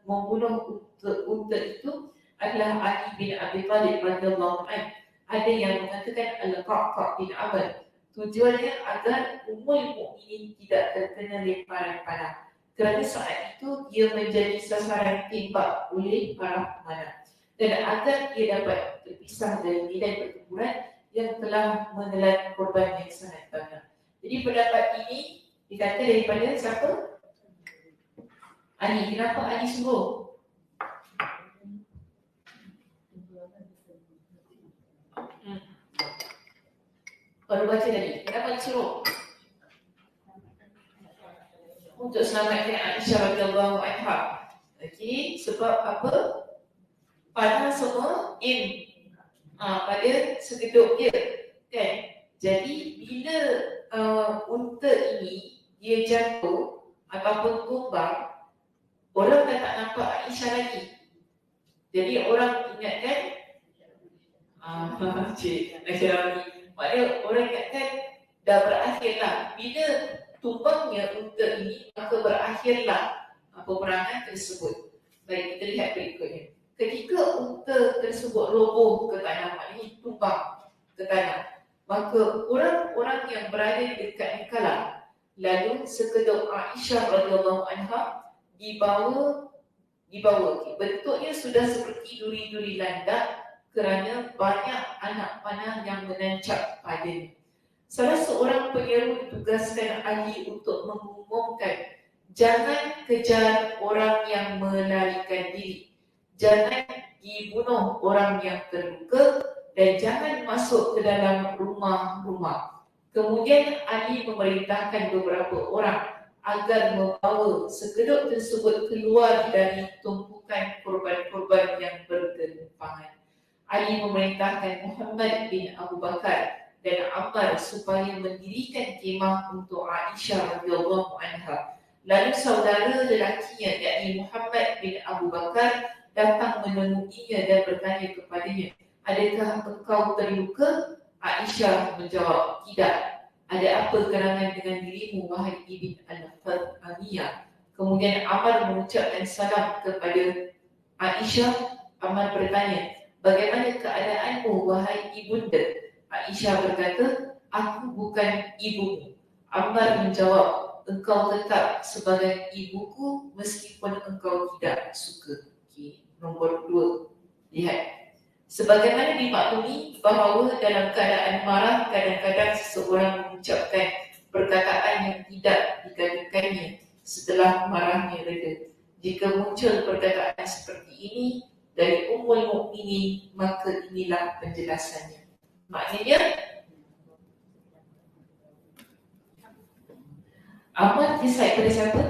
membunuh unta itu adalah Ali bin Abi Thalib radhiyallahu anhu. Ada yang mengatakan Al-Qa'qa' bin Amr. Tujuannya agar Ummul Mukminin tidak terkena lemparan panah. Kerana saat itu dia menjadi sasaran tembak oleh para pemanah. Dan agar dia dapat terpisah dari medan pertempuran yang telah menelan korban yang sangat banyak. Jadi pendapat ini dikata daripada siapa? Ali. Kenapa Ali suruh? Baru baca tadi, kenapa disuruh? Untuk selamatkan Aisyah radhiyallahu anha. Okey, sebab apa? Panah semua pada sekeduk dia, kan? Jadi bila unta ini dia jatuh ataupun tumbang, orang dah tak nampak Aisyah lagi. Jadi orang ingatkan Cik Aisyah. Maknanya orang ingatkan dah berakhirlah. Bila tumbangnya unta ini, maka berakhirlah peperangan tersebut. Baik, kita lihat berikutnya. Ketika unta tersebut roboh ke tanah, maknanya tumbang ke tanah, maka orang-orang yang berada di dekat kala lalu sekedok Aisyah radhiyallahu anha dibawa. Bentuknya sudah seperti duri-duri landak kerana banyak anak panah yang menancap padanya. Salah seorang penyeru ditugaskan Ali untuk mengumumkan, jangan kejar orang yang melarikan diri, jangan dibunuh orang yang terluka, dan jangan masuk ke dalam rumah-rumah. Kemudian Ali memerintahkan beberapa orang agar membawa sekedok tersebut keluar dari tumpukan korban-korban yang bergelimpangan. Ali memerintahkan Muhammad bin Abu Bakar dan Ammar supaya mendirikan kemah untuk Aisyah radhiyallahu anha. Lalu saudara lelakinya, yakni Muhammad bin Abu Bakar, datang menemuinya dan bertanya kepadanya, adakah engkau terluka? Aisyah menjawab, tidak. Ada apa gerangan dengan dirimu, wahai Ibn al-Fathamiyah? Kemudian Ammar mengucapkan salam kepada Aisyah amat bertanya, bagaimana keadaanmu wahai ibunda? Aisyah berkata, aku bukan ibumu. Ammar menjawab, engkau tetap sebagai ibuku meskipun engkau tidak suka. Okay. Nombor 2. Lihat. Sebagaimana dimaklumi bahawa dalam keadaan marah kadang-kadang seseorang mengucapkan perkataan yang tidak dikatakannya setelah marahnya reda. Jika muncul perkataan seperti ini dari Ummul Mukminin, maka inilah penjelasannya. Maknanya Ahmad decide pada siapa?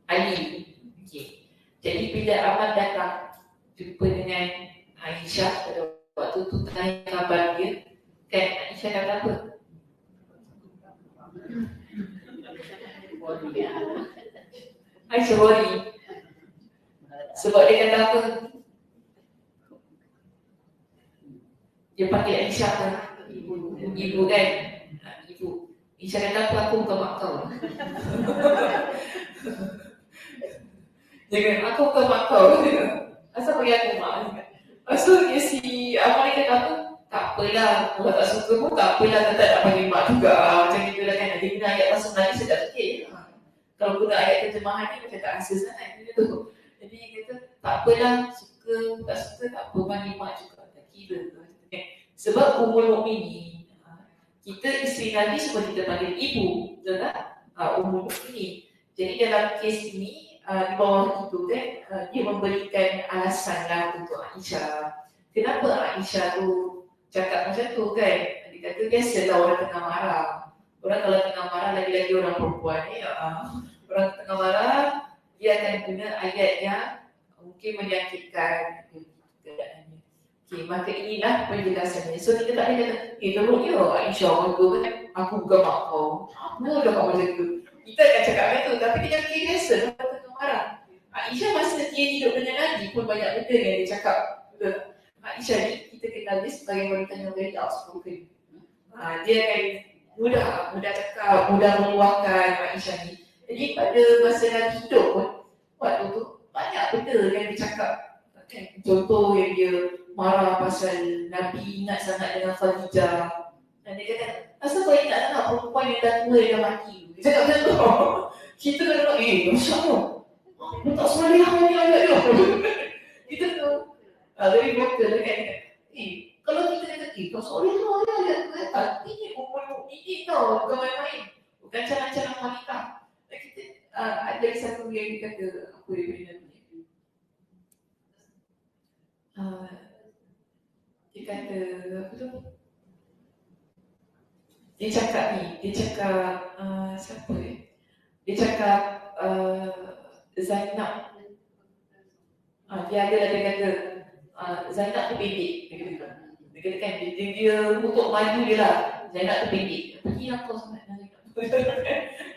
Ali. Okay. Jadi bila Ahmad datang jumpa dengan Aisyah pada waktu tu tanya khabar dia, kan Aisyah kata apa? Aisyah worry. Sebab dia kata apa? Dia panggil Aisyah apa? Ibu kan? Ibu. Aisyah kata apa? Aku bukan mak kau. Jangan, aku bukan mak kau. Asal panggil aku mak? Lepas tu si Amal kata apa? Tak apalah, kalau tak suka pun tak apalah, tak nak panggil mak juga. Macam itu lah kan. Dia guna ayat pasal Melayu sedap sikit. Kalau guna ayat terjemahan ni macam tak rasa sangat. Gitu. Jadi dia kata tak apalah, suka, tak suka tak apa, panggil mak juga. Tak kira. Sebab Ummul Mukminin, kita isteri Nabi semua kita panggil ibu. Betul tak? Ummul Mukminin. Jadi dalam kes ini, di bawah itu kan, dia memberikan alasan lah untuk Aisyah. Kenapa Aisyah tu cakap macam tu kan? Dia kata biasalah orang tengah marah. Orang kalau tengah marah, lagi-lagi orang perempuan ni, orang tengah marah, dia akan guna ayat yang mungkin menyakitkan keadaannya. Okay, maka inilah penjelasannya. So kita tak boleh kata, teruk ya Aisyah, aku bukan mak kau. Apa dah kau macam tu? Kita akan cakap macam tu, tapi dia kira biasa lah tengah marah. Aisyah masa dia hidup dengan Nabi pun banyak benda yang dia cakap. Betul. Aisyah ni kita kenal dia sebagai wanita yang very outspoken. Dia akan mudah cakap, mudah meluahkan Aisyah ni. Jadi pada masa Nabi hidup pun, waktu tu banyak benda yang dia cakap. Contoh yang dia marah pasal Nabi ingat sangat dengan Khadijah. Dan dia kata, asal kau ingat sangat perempuan yang dah tua yang dah mati? Dia cakap macam tu. Kita kan nak, Masya Allah. Dia tak salihah ni ayat dia. Kita tu, very vocal kan. Kalau kita kata, kau salihah ni ayat tu. Tapi ni Ummul Mukminin tau, bukan main-main. Bukan calon-calon wanita. Dan kita, ada lagi satu yang dia kata, apa dia beri Nabi. Dia kata, apa tu? Dia cakap siapa dia? Dia cakap Zainab. Dia kata Zainab tu pendek. Dia kata kan, dia untuk maju dia lah. Zainab tu pendek. Pergi apa sangat Zainab tu?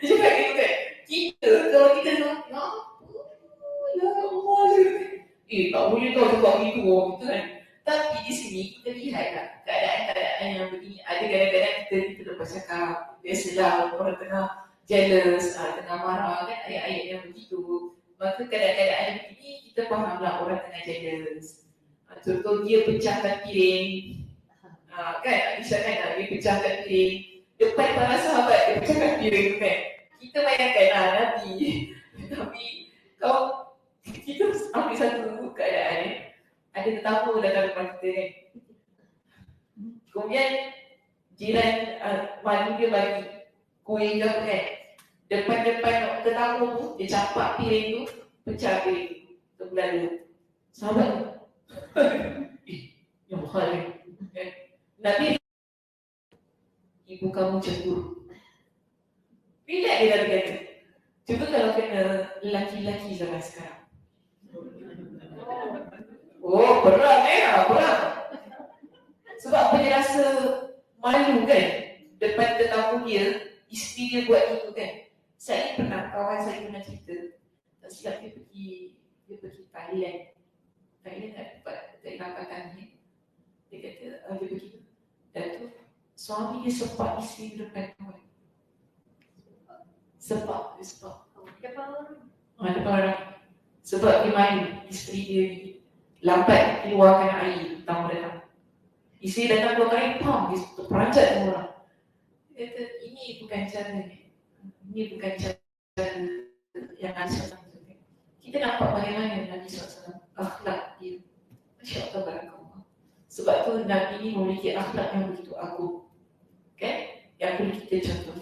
Dia cakap gitu kan. Kita, kalau kita nak, ya Allah. Tak boleh kau cakap gitu kan. Tapi di sini kita lihatlah keadaan-keadaan yang begini. Ada kadang-kadang kita lepas cakap, biasalah orang tengah jealous, tengah marah kan, ayat-ayat yang begitu. Maka keadaan-keadaan begini kita fahamlah orang tengah jealous. Contoh dia pecahkan piring, kan Aisyah kan, dia pecahkan piring depan para sahabat, dia pecahkan piring kan. Kita bayangkanlah Nabi. Tapi kita ambil satu keadaan ni. Ada tetamu datang depan kita kan. Kemudian jiran madu dia bagi kuih ke apa kan. Depan-depan tetamu tu, dia campak piring tu, pecah piring tu, terbelah dua. Sahabat tu, yang mahal ni. Nabi, ibu kamu cemburu. Bila dia dah kata? Cuba kalau kena lelaki-lelaki zaman sekarang. Perang. Sebab apa dia rasa malu kan depan tetamu dia, isteri dia buat itu kan. Kawan saya pernah cerita, tak silap dia pergi Thailand tak dapat angkatan ni. Dia kata dia pergi, dan tu suami dia sepak isteri dia depan kawan. Sepak. Depan orang. Sebab dia malu isteri dia ni lambat keluarkan air tamu datang. Isteri datang keluarkan air, dia terperanjat dengan orang. Dia kata, ini bukan cara ni. Ini bukan cara yang Aisyah lakukan. Kita nampak bagaimana Nabi SAW akhlak dia. Masya Allah, barakallah. Sebab tu Nabi ni memiliki akhlak yang begitu agung. Kan? Yang perlu kita contoh.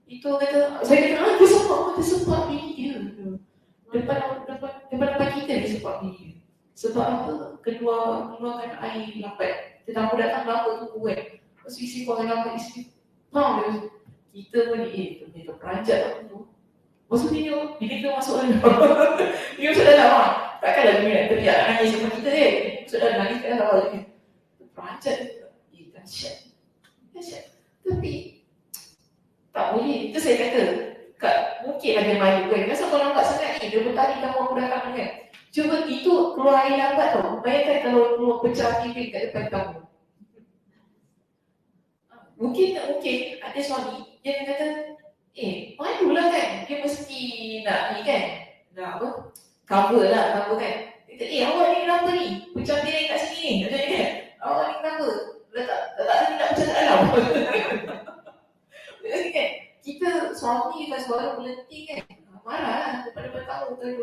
Itu kata, saya kata, dia sempat bini dia. Depan kita dia sempat bini dia. Sebab apa? Keluarkan air lambat. Tetamu datang lama tu kuat. Lepas isi keluarkan lambat, isi dia. Kita pun ni, dia peranjat aku. Maksud dia masuk dalam. Dia masuk dalam. Takkanlah dia nak teriak nangis sama kita masuk dalam nangis kat dalam dia. Peranjat dia. Dahsyat. Tapi tak boleh. Itu saya kata, mungkin ada malu kan. Kenapa kau nampak sangat ni? Dia bertari kamu aku datang kan. Cuba itu keluar air lambat tau. Bayangkan kalau keluar pecah piring kat depan kamu. Mungkin ada suami dia kata, malulah kan. Dia mesti nak ni kan. Nak apa? Cover kan. Dia kata, awak ni kenapa ni? Pecah piring kat sini ni. Macam ni kan. Awak ni kenapa? Letak sini nak pecah kat dalam. Kan? Kita suami dengan suara melenting kan. Marah lah daripada tahu kan.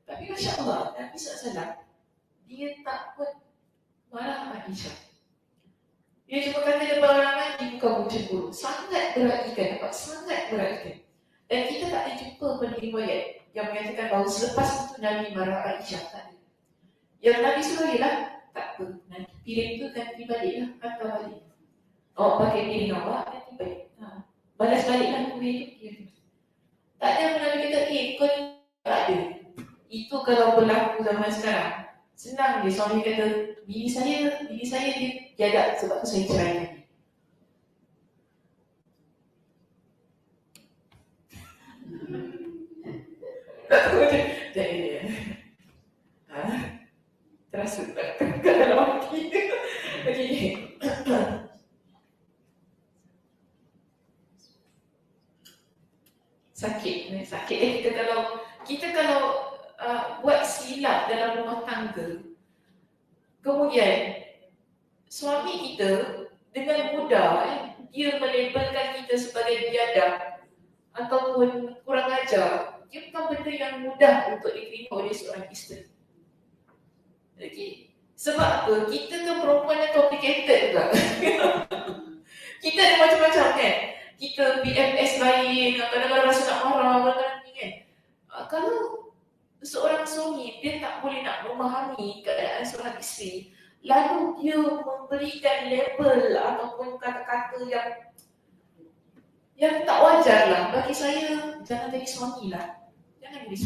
Tapi Masya Allah, Nabi SAW dia tak pun marah Aisyah. Dia cuma kata dia berangan di muka cemburu. Sangat berakikan. Sangat berakikan. Dan kita tak ada jumpa pada riwayat yang menyatakan bahawa selepas itu Nabi marah Aisyah. Tak ada. Yang Nabi suruh ialah, tak apa, nanti piring itu ganti balik lah. Hantar balik. Awak pakai piring awak, ganti balik. Balas baliklah kuih itu. Tak ada pun Nabi kata, kau ni tak ada. Itu kalau berlaku zaman sekarang. Senang dia, suami kata, bini saya dia jaga sebab tu saya ceraikan dia. Terasa tak dalam hati. Okay. Sakit. Kita kalau buat silap dalam rumah tangga, kemudian suami kita dengan mudah dia melabelkan kita sebagai biadab ataupun kurang ajar, dia bukan benda yang mudah untuk diterima oleh seorang isteri. Okay. Sebab apa? Kita kan perempuan yang complicated juga. Kita ada macam-macam kan. Kita PMS lain, kadang-kadang rasa nak marah, kadang-kadang ni kan. Kalau seorang suami, dia tak boleh nak memahami keadaan seorang isteri, lalu dia memberikan label ataupun kata-kata yang tak wajar lah. Bagi saya, jangan jadi suami lah. Jangan jadi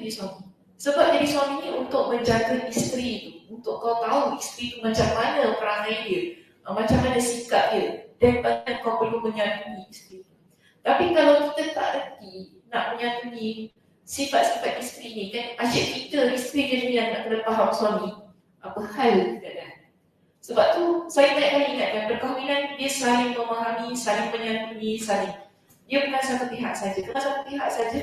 suami. Sebab jadi suami ni untuk menjaga isteri tu, untuk kau tahu isteri tu macam mana perangai dia, macam mana sikap dia, dan bahkan kau perlu menyantuni isteri tu. Tapi kalau kita tak reti nak menyantuni sifat-sifat isteri ni kan, asyik kita isteri je yang nak kena faham suami apa hal keadaan. Sebab tu saya banyak kali ingatkan, perkahwinan dia saling memahami, saling menyantuni, dia bukan satu pihak saja. Kalau satu pihak saja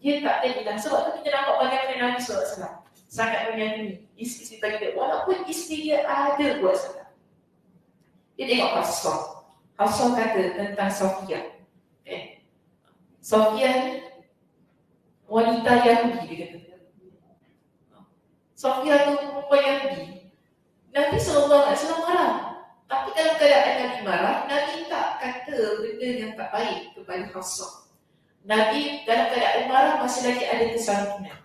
dia tak jadilah. Sebab tu kita nampak bagaimana Nabi SAW sangat menyantuni isteri bagi dia, walaupun isteri dia ada buat salah. Dia tengok Hafsah kata tentang Sofia. Sofia ni wanita Yahudi, dia kata. Sofia tu perempuan Yahudi. Nabi SAW marah. Tapi dalam keadaan Nabi marah, Nabi tak kata benda yang tak baik kepada Hafsah. Nabi dalam keadaan marah masih lagi ada kesantunan.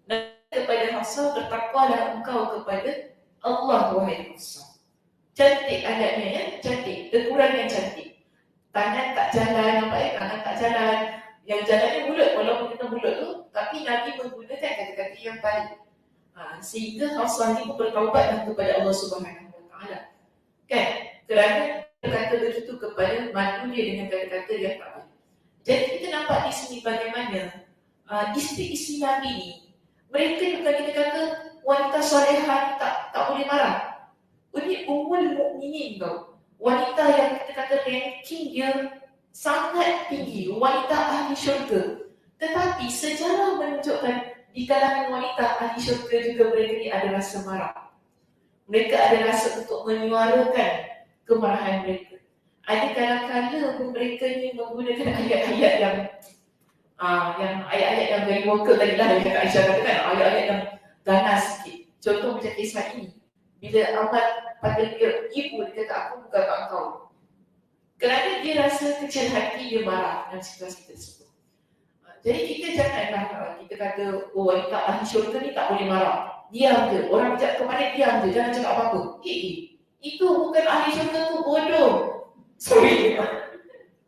Nabi kepada Hafsah, bertakwalah engkau kepada Allah, wahai Hafsah. Cantik adatnya ya, cantik. Kurang yang cantik. Tangan tak jalan, tangan tak jalan. Yang jalannya mulut, walaupun kita mulut tu, tapi Nabi menggunakan kata-kata yang baik. Sehingga Hafsah ni bertaubatlah kepada Allah Subhanahu Wa Taala. Kan? Kerana berkata begitu kepada mantu dia dengan kata-kata yang tak baik. Jadi kita nampak di sini bagaimana isteri-isteri Nabi ni, mereka juga kita kata wanita solehah tak boleh marah. Ini Ummul Mukminin tau. Wanita yang kita kata ranking dia sangat tinggi, wanita ahli syurga. Tetapi sejarah menunjukkan di kalangan wanita ahli syurga juga mereka ni ada rasa marah. Mereka ada rasa untuk menyuarakan kemarahan mereka. Ada kadang-kadang mereka ni menggunakan ayat-ayat yang ayat-ayat yang very vocal tadi lah yang kata Aisyah katakan, ayat-ayat yang ganas sikit. Contoh macam kisah ini. Bila Ahmad pada dia, ibu dia kata aku bukan kat kau. Kerana dia rasa kecil hati, dia marah dalam situasi tersebut. Jadi kita janganlah kita kata wanita ahli syurga ni tak boleh marah. Diam je. Orang bijak kemarin diam je. Jangan cakap apa-apa. Itu bukan ahli syurga tu, bodoh. Sorry.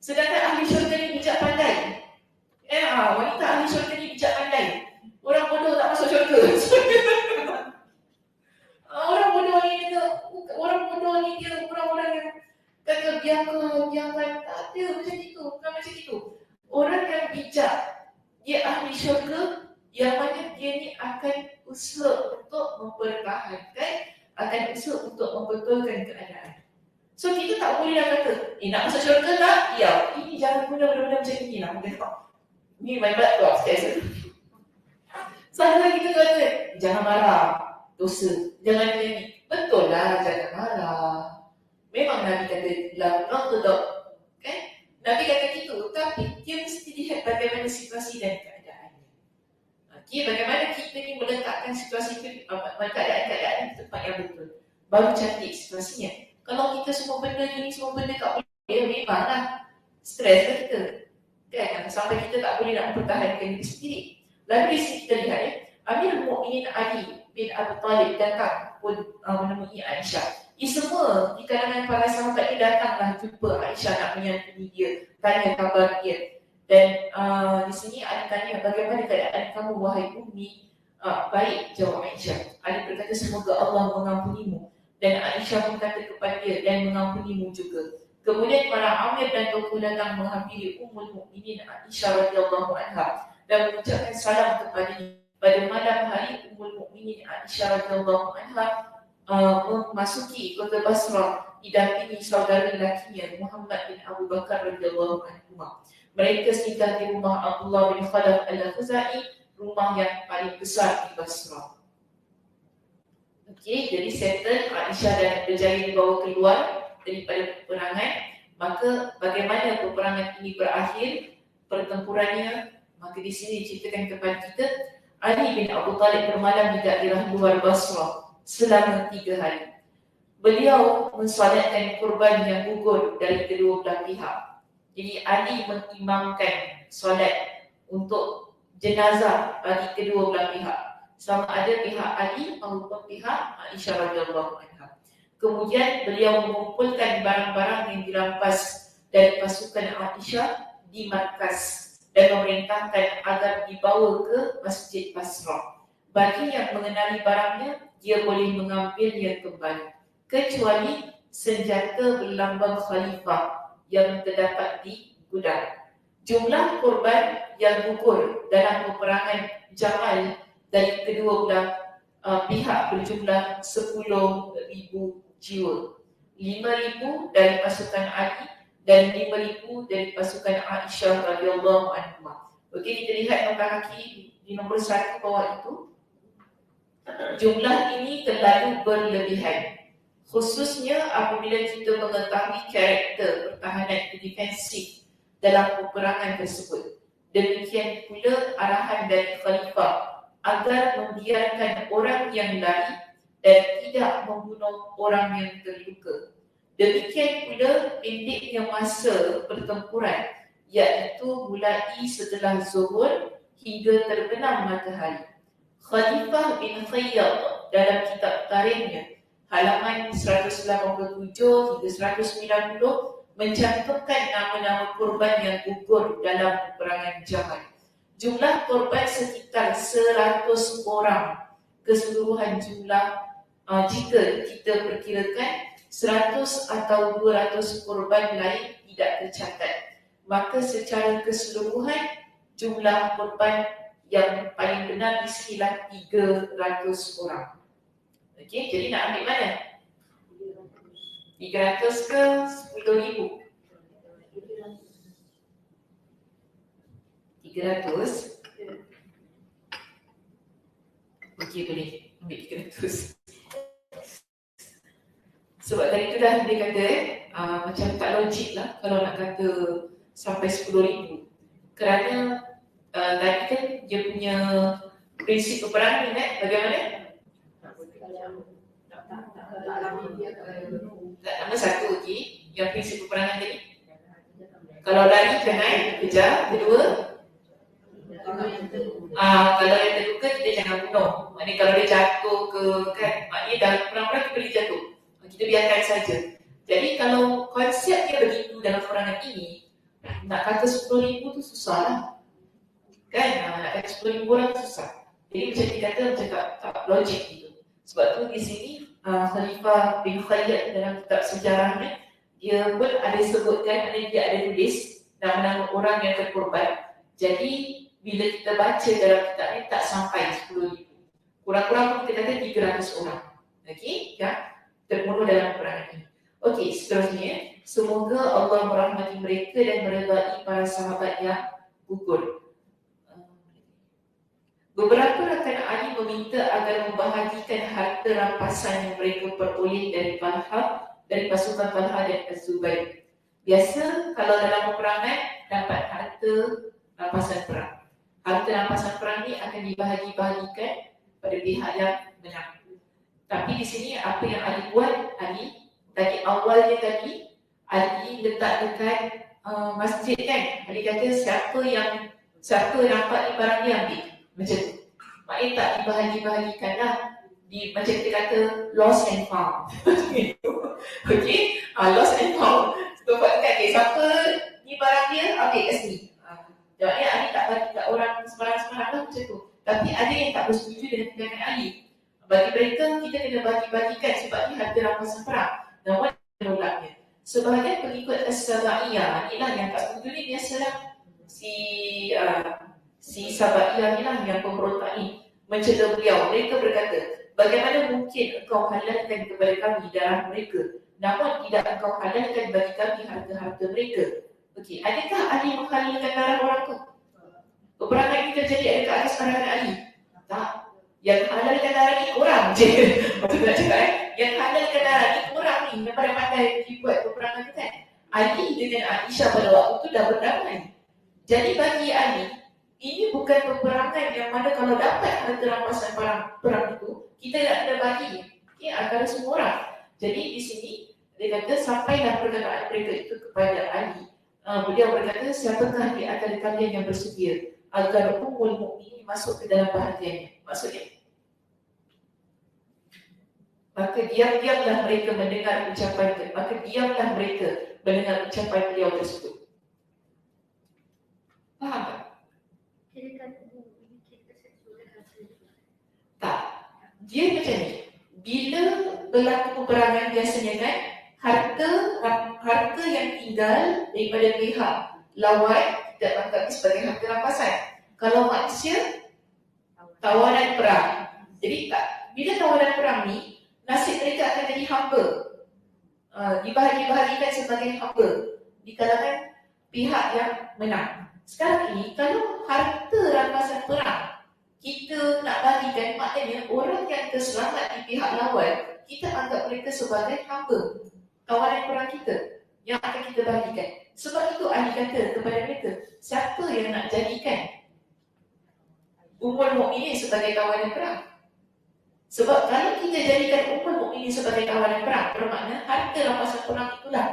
Sedangkan ahli syurga ni bijak pandai. Wanita ahli syurga ni bijak pandai. Orang bodoh tak masuk syurga. Orang bodoh ni dia orang-orang yang kata biarkan. Tak ada macam itu. Bukan macam itu. Orang yang bijak, dia ahli syurga, yang mana dia ni akan usaha untuk mempertahankan, akan usaha untuk membetulkan keadaan. So kita tak boleh dah kata, nak masuk syurga tak? Ya, ini jangan guna benda-benda macam ini lah. Ni my blood clot, sekali. Salah kita kata, jangan marah, dosa. Jangan nyanyi. Betul lah, jangan marah. Memang Nabi kata, not to dog. Kan? Nabi kata gitu, tapi dia mesti lihat bagaimana situasi dan keadaan. Bagaimana kita ni meletakkan situasi itu, keadaan di tempat yang betul. Baru cantik situasinya. Kalau kita semua benda ni, semua benda tak boleh, memanglah stres lah kita. Kan? Sampai kita tak boleh nak mempertahankan diri sendiri. Lalu di sini kita lihat Amirul Mukminin Ali bin Abi Talib datang pun menemui Aisyah. Semua di kalangan para sahabat ni datanglah jumpa Aisyah nak menyantuni dia, tanya khabar dia. Dan di sini ada tanya, bagaimana keadaan kamu wahai Ummi? Baik, jawab Aisyah. Ali berkata, semoga Allah mengampunimu. Dan Aisyah pun kata kepada dia, dan mengampunimu juga. Kemudian para Amir dan tokoh datang menghampiri Ummul Mukminin Aisyah radhiyallahu anha dan mengucapkan salam kepadanya. Pada malam hari, Ummul Mukminin Aisyah radhiyallahu anha memasuki kota Basrah didampingi saudara lakinya Muhammad bin Abu Bakar radhiyallahu anhu. Mereka singgah di rumah Abdullah bin Khalaf al-Khuzai, rumah yang paling besar di Basrah. Okey, jadi settle, Aisyah dan berjaya dibawa keluar daripada peperangan. Maka bagaimana peperangan ini berakhir, pertempurannya, maka di sini diceritakan kepada kita, Ali bin Abu Talib bermalam di daerah luar Basrah selama 3 hari. Beliau mensolatkan kurban yang gugur dari kedua belah pihak. Jadi Ali mengimamkan solat untuk jenazah bagi kedua belah pihak. Sama ada pihak Ali maupun pihak Aisyah radhiyallahu anha. Kemudian beliau mengumpulkan barang-barang yang dirampas dari pasukan Aisyah di markas dan memerintahkan agar dibawa ke Masjid Basrah. Bagi yang mengenali barangnya, dia boleh mengambilnya kembali, kecuali senjata berlambang khalifah yang terdapat di gudang. Jumlah korban yang gugur dalam peperangan Jamal dari kedua belah pihak berjumlah 10,000 jiwa. 5,000 dari pasukan Ali dan 5,000 dari pasukan Aisyah radhiyallahu anha. Okey, kita lihat nota kaki di nombor 1 bawah itu. Jumlah ini terlalu berlebihan, khususnya apabila kita mengetahui karakter pertahanan defensif dalam peperangan tersebut. Demikian pula arahan dari khalifah agar membiarkan orang yang lari dan tidak membunuh orang yang terluka. Demikian pula pendeknya masa pertempuran, iaitu mulai setelah zuhur hingga terbenam matahari. Khalifah bin Khayyat dalam kitab tarikhnya halaman 187 hingga 190 mencantumkan nama-nama korban yang gugur dalam peperangan Jamal. Jumlah korban sekitar 100 orang. Keseluruhan jumlah jika kita perkirakan 100 atau 200 korban lain tidak tercatat, maka secara keseluruhan jumlah korban yang paling benar istilah 300 orang. Okey, jadi nak ambil mana? 300 ke 10,000? 300 300. Okey, boleh ambil 300. Sebab tadi tu dah dia kata macam tak logik lah kalau nak kata sampai 10,000. Kerana tadi kan dia punya prinsip peperangan ni bagaimana? Tak, nombor satu lagi yang prinsip peperangan tadi. Kalau lari jangan kejar. Kedua, kalau yang terluka kita jangan bunuh. Maknanya kalau dia jatuh ke kan, maknanya dalam perang-perang kita boleh jatuh, kita biarkan saja. Jadi kalau konsep dia begitu dalam peperangan ini, nak kata 10,000 tu susah lah kan, nak kata 10,000 orang tu susah. Jadi macam dia kata macam tak logik gitu. Sebab tu di sini Khalifah bin Khalid dalam kitab sejarahnya dia pun ada sebutkan, dia ada tulis nama-nama orang yang terkorban. Jadi bila kita baca dalam kitab ni tak sampai 10,000, kurang-kurang kita kata 300 orang. Okey, ya, terbunuh dalam peperangan ini. Okey, seterusnya, semoga Allah merahmati mereka dan meredai para sahabat yang gugur. Beberapa rakan Ali meminta agar membahagikan harta rampasan yang mereka peroleh dari pasukan Talha dan Az-Zubair. Biasa kalau dalam peperangan dapat harta rampasan perang. Harta rampasan perang ni akan dibahagi-bahagikan pada pihak yang menang. Tapi di sini apa yang Ali buat, Ali tadi awalnya tadi Ali letak dekat masjid kan. Ali kata siapa yang dapat ni barang dia ambil. Macam tu. Maknanya tak dibahagi-bahagikan lah. Macam kita kata lost and found. Okey, lost and found. Tempat dekat dia, siapa ni barang dia, ambil kat sini. Maknanya Ali tak bagi kat orang sembarang-sembarang lah macam tu. Tapi ada yang tak bersetuju dengan tindakan Ali. Bagi mereka, kita kena bagi-bagikan sebab ni harta rampasan perang. Namun menolaknya. Sebahagian pengikut As-Sabaiyah, inilah yang tak setuju ni biasalah. Si Sabaiyah ni lah yang pemberontak ni mencela beliau. Mereka berkata, bagaimana mungkin engkau halalkan kepada kami darah mereka, namun tidak engkau halalkan bagi kami harta-harta mereka. Okey, adakah Ali menghalalkan darah orang tu? Peperangan ini terjadi adakah atas arahan Ali? Tak. Yang halalkan darah ni korang je. Macam nak cakap yang halalkan darah ni korang ni yang pandai-pandai dibuat peperangan tu kan. Ali dengan Aisyah pada waktu tu dah berdamai. Jadi bagi Ali, ini bukan peperangan yang mana kalau dapat harta rampasan perang itu, kita nak kena bagi antara semua orang. Jadi di sini dia kata sampailah perkataan mereka itu kepada Ali. Beliau berkata, siapakah di antara kalian yang bersedia agar Ummul Mukminin masuk ke dalam bahagiannya? Maksudnya, maka diam-diamlah mereka mendengar ucapan beliau tersebut. Faham tak? Tak. Dia macam ni. Bila berlaku peperangan biasanya kan, harta yang tinggal daripada pihak lawan tidak anggap sebagai harta rampasan. Kalau manusia, tawanan perang. Jadi bila tawanan perang ni, nasib mereka akan jadi hamba. Dibahagi-bahagikan sebagai hamba di kalangan pihak yang menang. Sekarang ini, kalau harta rampasan perang kita nak bagikan, maknanya orang yang terselamat di pihak lawan, kita anggap mereka sebagai hamba tawanan perang kita yang akan kita bagikan. Sebab itu Ali kata kepada mereka, siapa yang nak jadikan Ummul Mukminin sebagai tawanan perang? Sebab kalau kita jadikan Ummul Mukminin sebagai tawanan perang, bermakna harta rampasan perang itulah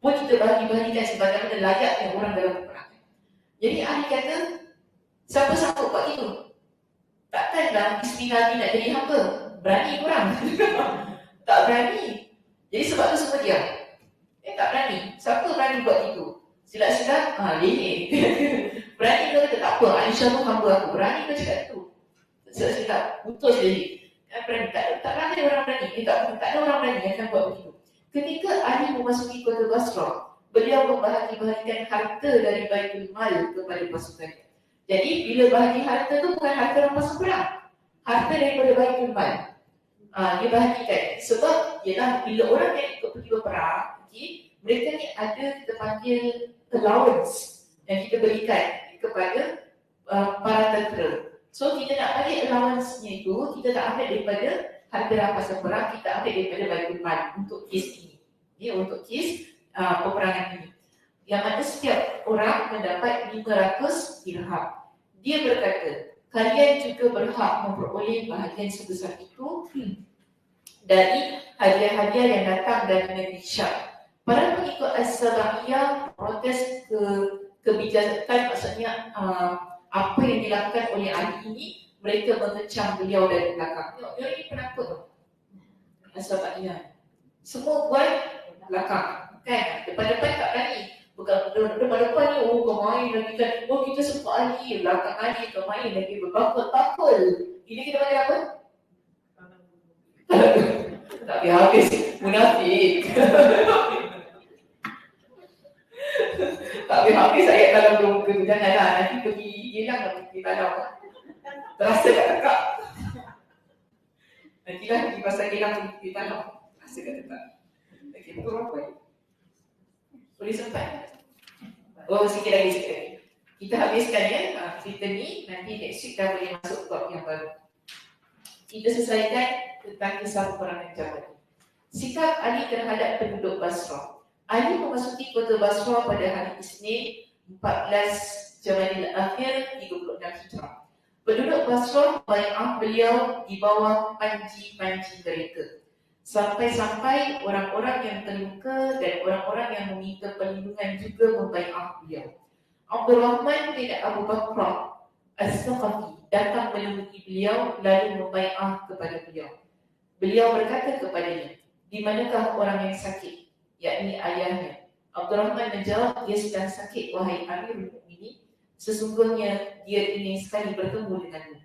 pun kita bagi-bagikan sebagaimana layaknya orang dalam perang. Jadi Ali kata, siapa sanggup buat itu? Takkanlah isteri Nabi nak jadi hamba? Berani korang? Tak berani. Jadi sebab tu semua diam. Tak berani. Siapa berani buat itu? Silap-silap, leleh. Berani ke kata, tak apa, Aisyah tu hamba aku. Berani ke cakap itu? Silap-silap, putus leleh. Berani. Tak ramai orang berani. Tak ada orang berani yang akan buat begitu. Ketika Ali memasuki kota Basrah, beliau membahagi-bahagikan harta dari Baitul Mal kepada pasukannya. Jadi bila bahagi harta tu bukan harta rampasan perang, harta daripada Baitul Mal. Dia bahagikan. Sebab ialah bila orang yang ikut pergi berperang, mereka ni ada kita panggil allowance yang kita berikan kepada para tentera. So kita nak balik allowance-nya itu, kita tak ambil daripada harga rampasan perang, kita ambil daripada Baitul Mal untuk kes ini. Untuk kes peperangan ini. Yang mana setiap orang mendapat 500 dirham. Dia berkata, kalian juga berhak memperoleh bahagian sebesar itu dari hadiah-hadiah yang datang dari negeri Syam. Para pengikut As-Sabaiyah protes kebijakan, maksudnya apa yang dilakukan oleh Ali ini, mereka mengecam beliau dari belakang. Tengok, dia ni penakut tu. As-Sabaiyah. Semua buat belakang. Kan? Depan-depan tak berani. Bukan depan-depan ni, kau main lagi kan. Kita suka Ali. Belakang Ali, kau main lagi bertakul-takul. Ini kita panggil apa? Tak habis. Munafik. Tak habis ayat dalam dua muka tu. Janganlah, nanti pergi hilang pergi dalam. Terasa kat tekak. Nantilah pergi pasal hilang pergi dalam. Terasa kat tekak. Okay, betul apa ni? Boleh sempat? Sikit lagi. Kita habiskan ya cerita ni. Nanti next week dah boleh masuk bab yang baru. Kita selesaikan tentang kisah peperangan Jamal. Sikap Ali terhadap penduduk Basrah. Ali memasuki kota Basrah pada hari Isnin 14 Jamadil Akhir 36 Hijrah. Penduduk Basrah bai'ah beliau di bawah panji-panji mereka. Sampai-sampai orang-orang yang terluka dan orang-orang yang meminta perlindungan juga membai'ah beliau. Abdul Rahman bin Abu Bakr As-Saqafi datang menemui beliau lalu membai'ah kepada beliau. Beliau berkata kepadanya, di manakah orang yang sakit? Yakni ayahnya. Abdul Rahman menjawab, dia sedang sakit wahai Amirul Mukminin. Sesungguhnya dia ingin sekali bertemu denganmu.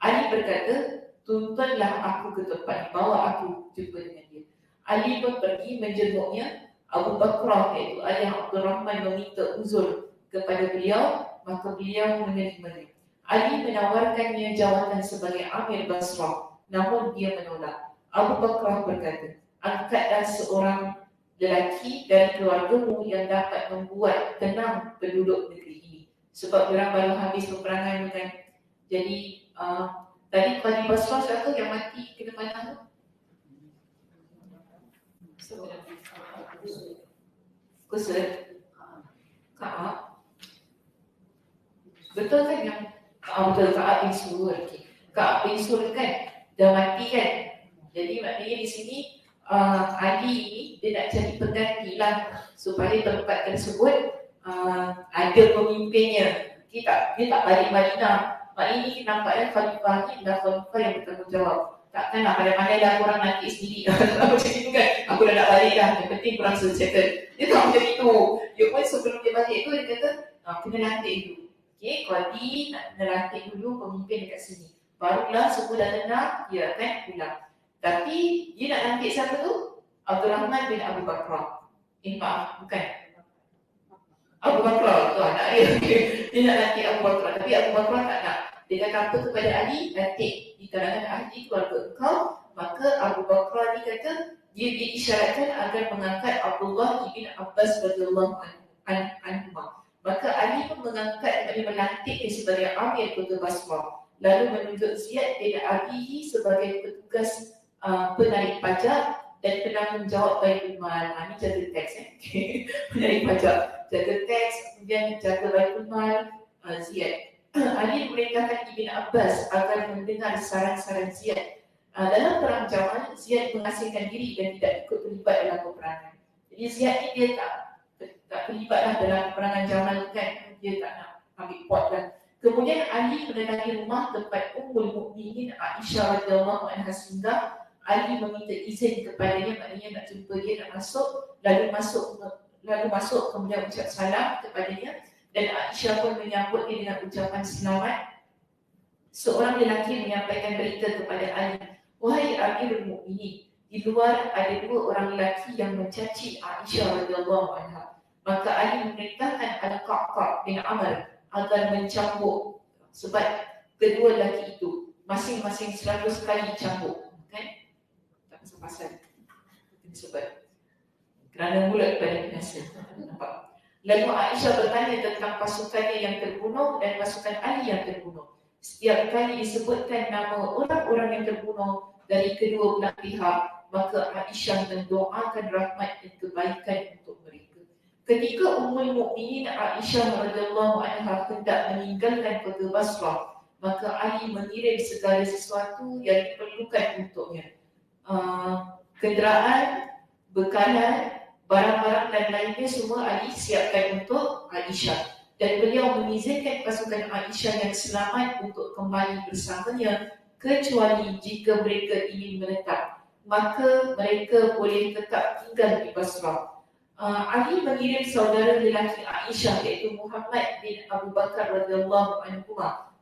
Ali berkata, tuntunlah aku ke tempat, bawa aku jumpa dengan dia. Ali pun pergi menjenguknya. Abu Bakrah iaitu ayah Abdul Rahman meminta uzur kepada beliau, maka beliau menerimanya. Ali menawarkannya jawatan sebagai Amir Basrah, namun dia menolak. Abu Bakrah berkata, angkatlah seorang lelaki dari keluargamu yang dapat membuat tenang penduduk negeri ini. Sebab orang baru habis peperangan kan. Jadi tadi Wali Basrah siapa yang mati kena panah tu? Kusur Ka'ab. Betul kan yang betul Ka'ab bin Sur. Ka'ab bin Sur kan dah mati kan. Jadi maknanya di sini Ali ni dia nak jadi pengganti lah supaya tempat tersebut ada pemimpinnya. Dia tak balik Madinah. Maknanya ni nampaknya khalifah ni adalah khalifah yang bertanggungjawab. Takkanlah pandai-pandai dah korang nanti sendiri. Macam itu kan, aku dah nak balik dah, yang penting korang settle. Dia tak macam itu. Dia pun sebelum dia balik tu dia kata kena lantik dulu. Okay, Qadi nak lantik dulu pemimpin dekat sini. Barulah semua dah tenang, dia akan pulang. Tapi dia nak lantik siapa tu? Abdul Rahman bin Abu Bakrah. Maaf, bukan Abu Bakrah tu anak dia. Dia nak lantik Abu Bakrah, tapi Abu Bakrah tak nak. Dia kata apa kepada Ali? Lantik di kalangan ahli keluarga engkau. Maka Abu Bakrah ni kata dia diisyaratkan agar mengangkat Abdullah bin Abbas radhiyallahu anhu. Maka Ali pun mengangkat dan melantik dia sebagai Amir kota Basrah. Lalu menunjuk Ziyad bin Abihi sebagai petugas penarik pajak dan penanggung jawab Baitul Mal. Ini jaga teks penarik pajak, jaga teks, kemudian jaga Baitul Mal. Ziyad. Ali memerintahkan Ibn Abbas agar mendengar saran-saran Ziyad. Dalam perang Jamal, Ziyad mengasingkan diri dan tidak ikut terlibat dalam peperangan. Jadi Ziyad ni dia tak terlibatlah dalam peperangan Jamal kan. Dia tak nak ambil pot kan. Kemudian Ali mendatangi rumah tempat Ummul Mukminin Aisyah radhiyallahu anha singgah. Ali meminta izin kepadanya, maknanya nak jumpa dia, nak masuk, lalu masuk kemudian ucap salam kepadanya. Dan Aisyah pun menyambut dia dengan ucapan selamat. Seorang lelaki menyampaikan berita kepada Ali, wahai Amirul Mukminin, di luar ada dua orang lelaki yang mencaci Aisyah radhiyallahu anha. Maka Ali memerintahkan Al-Qa'qa' bin Amr agar mencambuk, sebab kedua lelaki itu masing-masing 100 kali cambuk, kan? Tak pasal-pasal. Sebab kerana mulut pada binasa. Nampak? Lalu Aisyah bertanya tentang pasukannya yang terbunuh dan pasukan Ali yang terbunuh. Setiap kali disebutkan nama orang-orang yang terbunuh dari kedua belah pihak, maka Aisyah mendoakan rahmat dan kebaikan untuk mereka. Ketika Ummul Mukminin Aisyah radhiyallahu anha hendak meninggalkan kota Basrah, maka Ali mengirim segala sesuatu yang diperlukan untuknya. Kenderaan, bekalan, barang-barang dan lainnya semua Ali siapkan untuk Aisyah. Dan beliau mengizinkan pasukan Aisyah yang selamat untuk kembali bersamanya kecuali jika mereka ingin menetap. Maka mereka boleh tetap tinggal di Basrah. Ali mengirim saudara lelaki Aisyah iaitu Muhammad bin Abu Bakar radhiyallahu anhu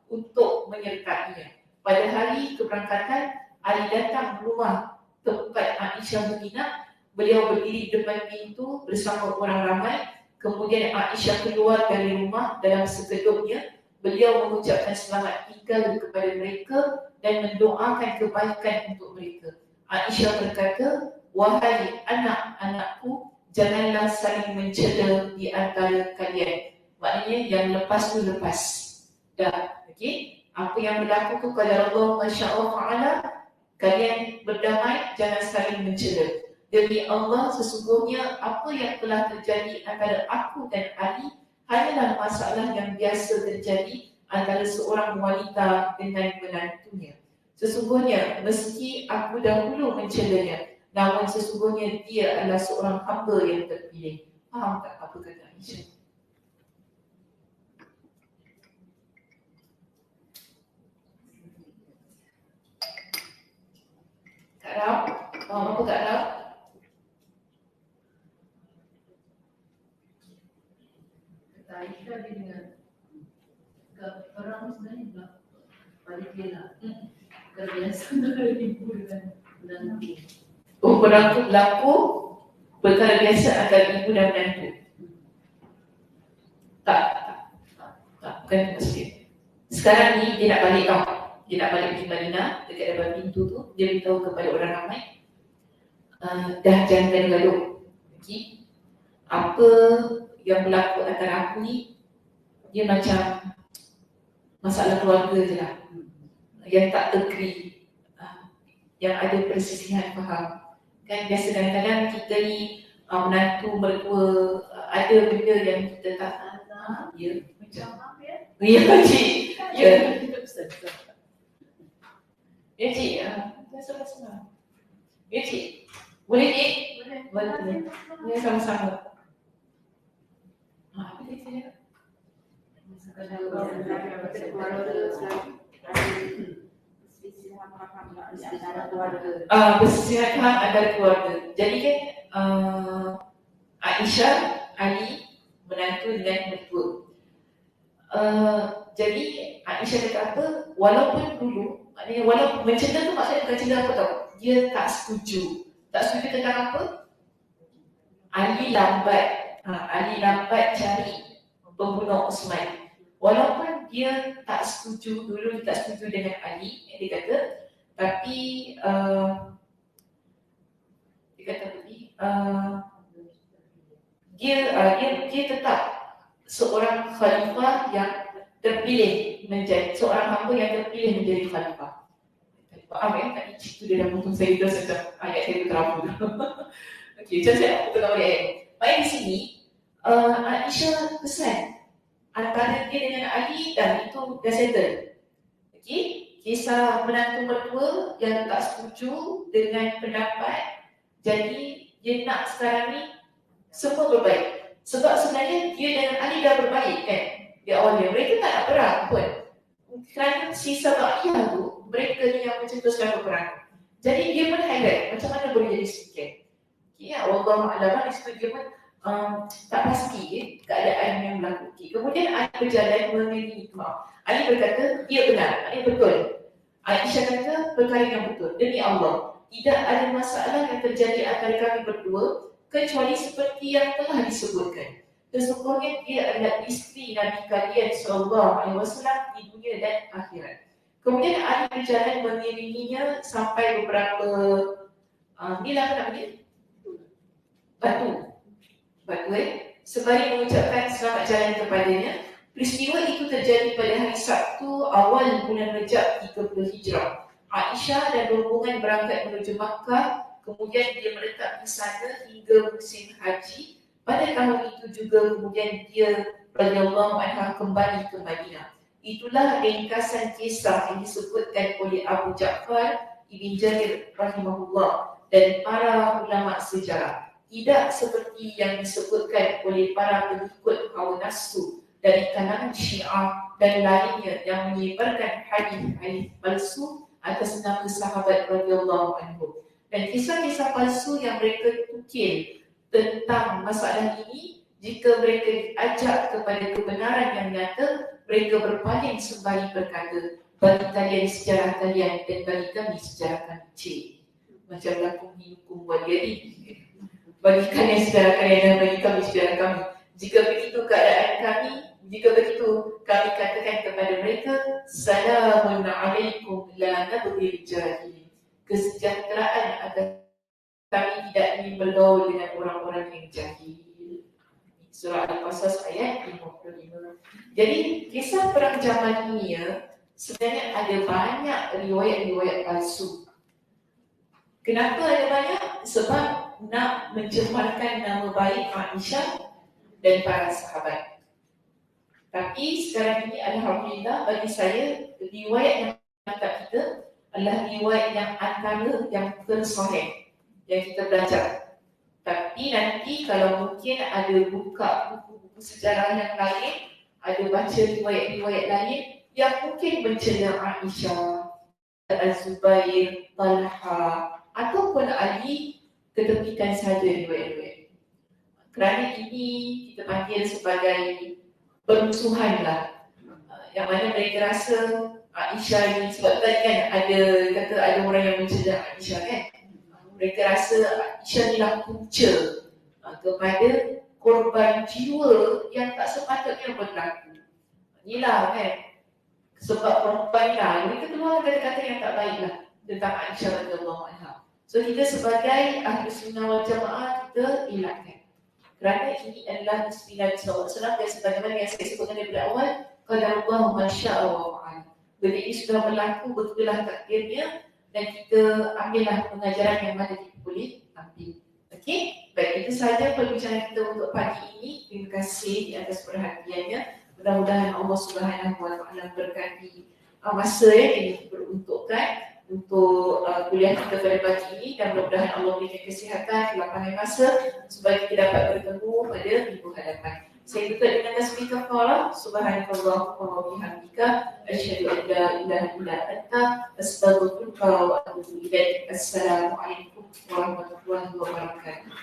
untuk menyertainya. Pada hari keberangkatan, Ali datang rumah tempat Aisyah menginap. Beliau berdiri di depan pintu bersama orang ramai. Kemudian Aisyah keluar dari rumah dalam sekedupnya. Beliau mengucapkan selamat tinggal kepada mereka dan mendoakan kebaikan untuk mereka. Aisyah berkata, "Wahai anak-anakku, janganlah saling mencela di antara kalian." Maknanya yang lepas tu lepas. Dah, okey? Apa yang berlaku tu qadar Allah masyaallah ta'ala, kalian berdamai, jangan saling mencela. Demi Allah, sesungguhnya apa yang telah terjadi antara aku dan Ali hanyalah masalah yang biasa terjadi antara seorang wanita dengan menantunya. Sesungguhnya, meski aku dahulu mencelanya, namun sesungguhnya dia adalah seorang hamba yang terpilih. Faham tak apa kata Aisyah? Kak Ram? Faham apa Kak Ram? Aisyah dia dengan orang sebenarnya balik dia lah. Kebiasaan dari ibu dengan menantu. Oh, perang tu berlaku perkara biasa antara ibu dan menantu. Tak, bukan mesti. Sekarang ni dia nak balik tau. Dia nak balik di Madinah, dekat depan pintu tu, dia beritahu kepada orang ramai, dah jangan gaduh. Okay? Apa yang berlaku antara aku ni, dia macam masalah keluarga je lah. Yang tak agree, yang ada persisihan faham. Kan biasa kadang-kadang kita ni menantu, mertua, ada benda yang kita tak ya, macam apa ya? Ya, cik. Ya. Ya, cik. Sama-sama. Ya, cik. Boleh, cik? Boleh. Ya, sama-sama. Apa dia cakap? Persisihan faham antara keluarga. Jadi kan Aisyah, Ali menantu dengan mertua. Jadi Aisyah kata apa? Walaupun dulu, maknanya walaupun mencela tu maksudnya bukan cela apa tau? Dia tak setuju. Tak setuju tentang apa? Ali lambat cari pembunuh Uthman. Walaupun dia tak setuju, dulu dia tak setuju dengan Ali, dia kata, tapi dia kata tadi, dia tetap seorang khalifah yang terpilih menjadi seorang hamba yang terpilih menjadi khalifah. Maaf ya, tadi cerita dia dah potong saya dah sedang ayat saya terlalu. Okey, macam saya nak potong ayat. Baik di sini, Aisyah pesan antara dia dengan Ali dan itu dah settle. Okey, kisah menantu mertua yang tak setuju dengan pendapat, jadi dia nak sekarang ni semua berbaik. Sebab sebenarnya dia dengan Ali dah berbaik kan di awalnya. Mereka tak nak perang pun. Kerana sisa rakyat tu, mereka ni yang mencetuskan peperangan. Jadi dia pun highlight macam mana boleh jadi sekian. Ya, Wallahu'alam, di situ dia pun tak pasti keadaan yang berlaku. Kemudian Ali berjalan mengenai hikmah. Ali berkata, dia benar, Ali betul. Aisyah kata, perkara yang betul. Demi Allah, tidak ada masalah yang terjadi antara kami berdua kecuali seperti yang telah disebutkan. Sesungguhnya dia adalah isteri Nabi kalian SAW di dunia dan akhirat. Kemudian Ali berjalan mengiringinya sampai beberapa ni lah apa namanya? Batu sembari mengucapkan selamat jalan kepadanya. Peristiwa itu terjadi pada hari Sabtu awal bulan Rejab 30 Hijrah. Aisyah dan rombongan berangkat menuju Makkah, kemudian dia menetap di sana hingga musim haji. Pada tahun itu juga kemudian dia radhiyallahu anha kembali ke Madinah. Itulah ringkasan kisah yang disebutkan oleh Abu Ja'far Ibn Jarir rahimahullah dan para ulama sejarah. Tidak seperti yang disebutkan oleh para pengikut hawa nafsu dari kalangan Syiah dan lainnya yang menyebarkan hadis-hadis palsu atas nama sahabat radhiyallahu anhum. Dan kisah-kisah palsu yang mereka tukil tentang masalah ini, jika mereka diajak kepada kebenaran yang nyata, mereka berpaling sembari berkata, bagi kalian sejarah kalian dan bagi kami sejarah kami. Cik, macam lakum dinukum waliyadi. Bagi kalian sejarah kalian dan bagi kami sejarah kami. Jika begitu keadaan kami, jika begitu kami katakan kepada mereka, Salamun alaikum la nabghil jahilin. Kesejahteraan atas kami tidak ingin bergaul dengan orang-orang yang jahil. Surah Al-Qasas ayat 55. Jadi kisah perang Jamal ini sebenarnya ada banyak riwayat-riwayat palsu. Kenapa ada banyak? Sebab nak mencemarkan nama baik Aisyah dan para sahabat. Tapi sekarang ini alhamdulillah bagi saya riwayat yang mantap kita adalah riwayat yang antara yang tersahih yang kita belajar. Tapi nanti kalau mungkin ada buka buku-buku sejarah yang lain, ada baca riwayat-riwayat lain yang mungkin mencela Aisyah, Az-Zubair, Talha ataupun Ali, ketepikan saja riwayat-riwayat. Kerana ini kita panggil sebagai permusuhan lah. Yang mana mereka rasa Aisyah ni, sebab tadi kan ada orang yang mencela Aisyah kan. Mereka rasa Aisyah ni lah punca kepada korban jiwa yang tak sepatutnya berlaku. Inilah kan, sebab perempuan lah, mereka keluar kata-kata yang tak baik lah tentang Aisyah radhiyallahu anha. So kita sebagai ahli sunnah wal jamaah, kita elakkan. Kerana ini adalah Nabi SAW dan sebagaimana yang saya sebutkan daripada awal, qadarullah ma syaa wa fa'al. Benda ini sudah berlaku, betullah takdirnya, dan kita ambillah pengajaran yang mana kita boleh ambil. Okey, baik, itu sahaja perbincangan kita untuk pagi ini. Terima kasih di atas perhatiannya. Mudah-mudahan Allah Subhanahu wa taala berkati masa yang diperuntukkan untuk kuliah kita pada pagi ini, dan mudah-mudahan Allah berikan kesihatan, kelapangan masa supaya kita dapat bertemu pada minggu hadapan. Saya tutup dengan tasbih kafarah. Subhanallah wa bihamdika asyhadu an la ilaha illa anta astaghfiruka wa atubu ilaik. Assalamualaikum warahmatullahi wabarakatuh.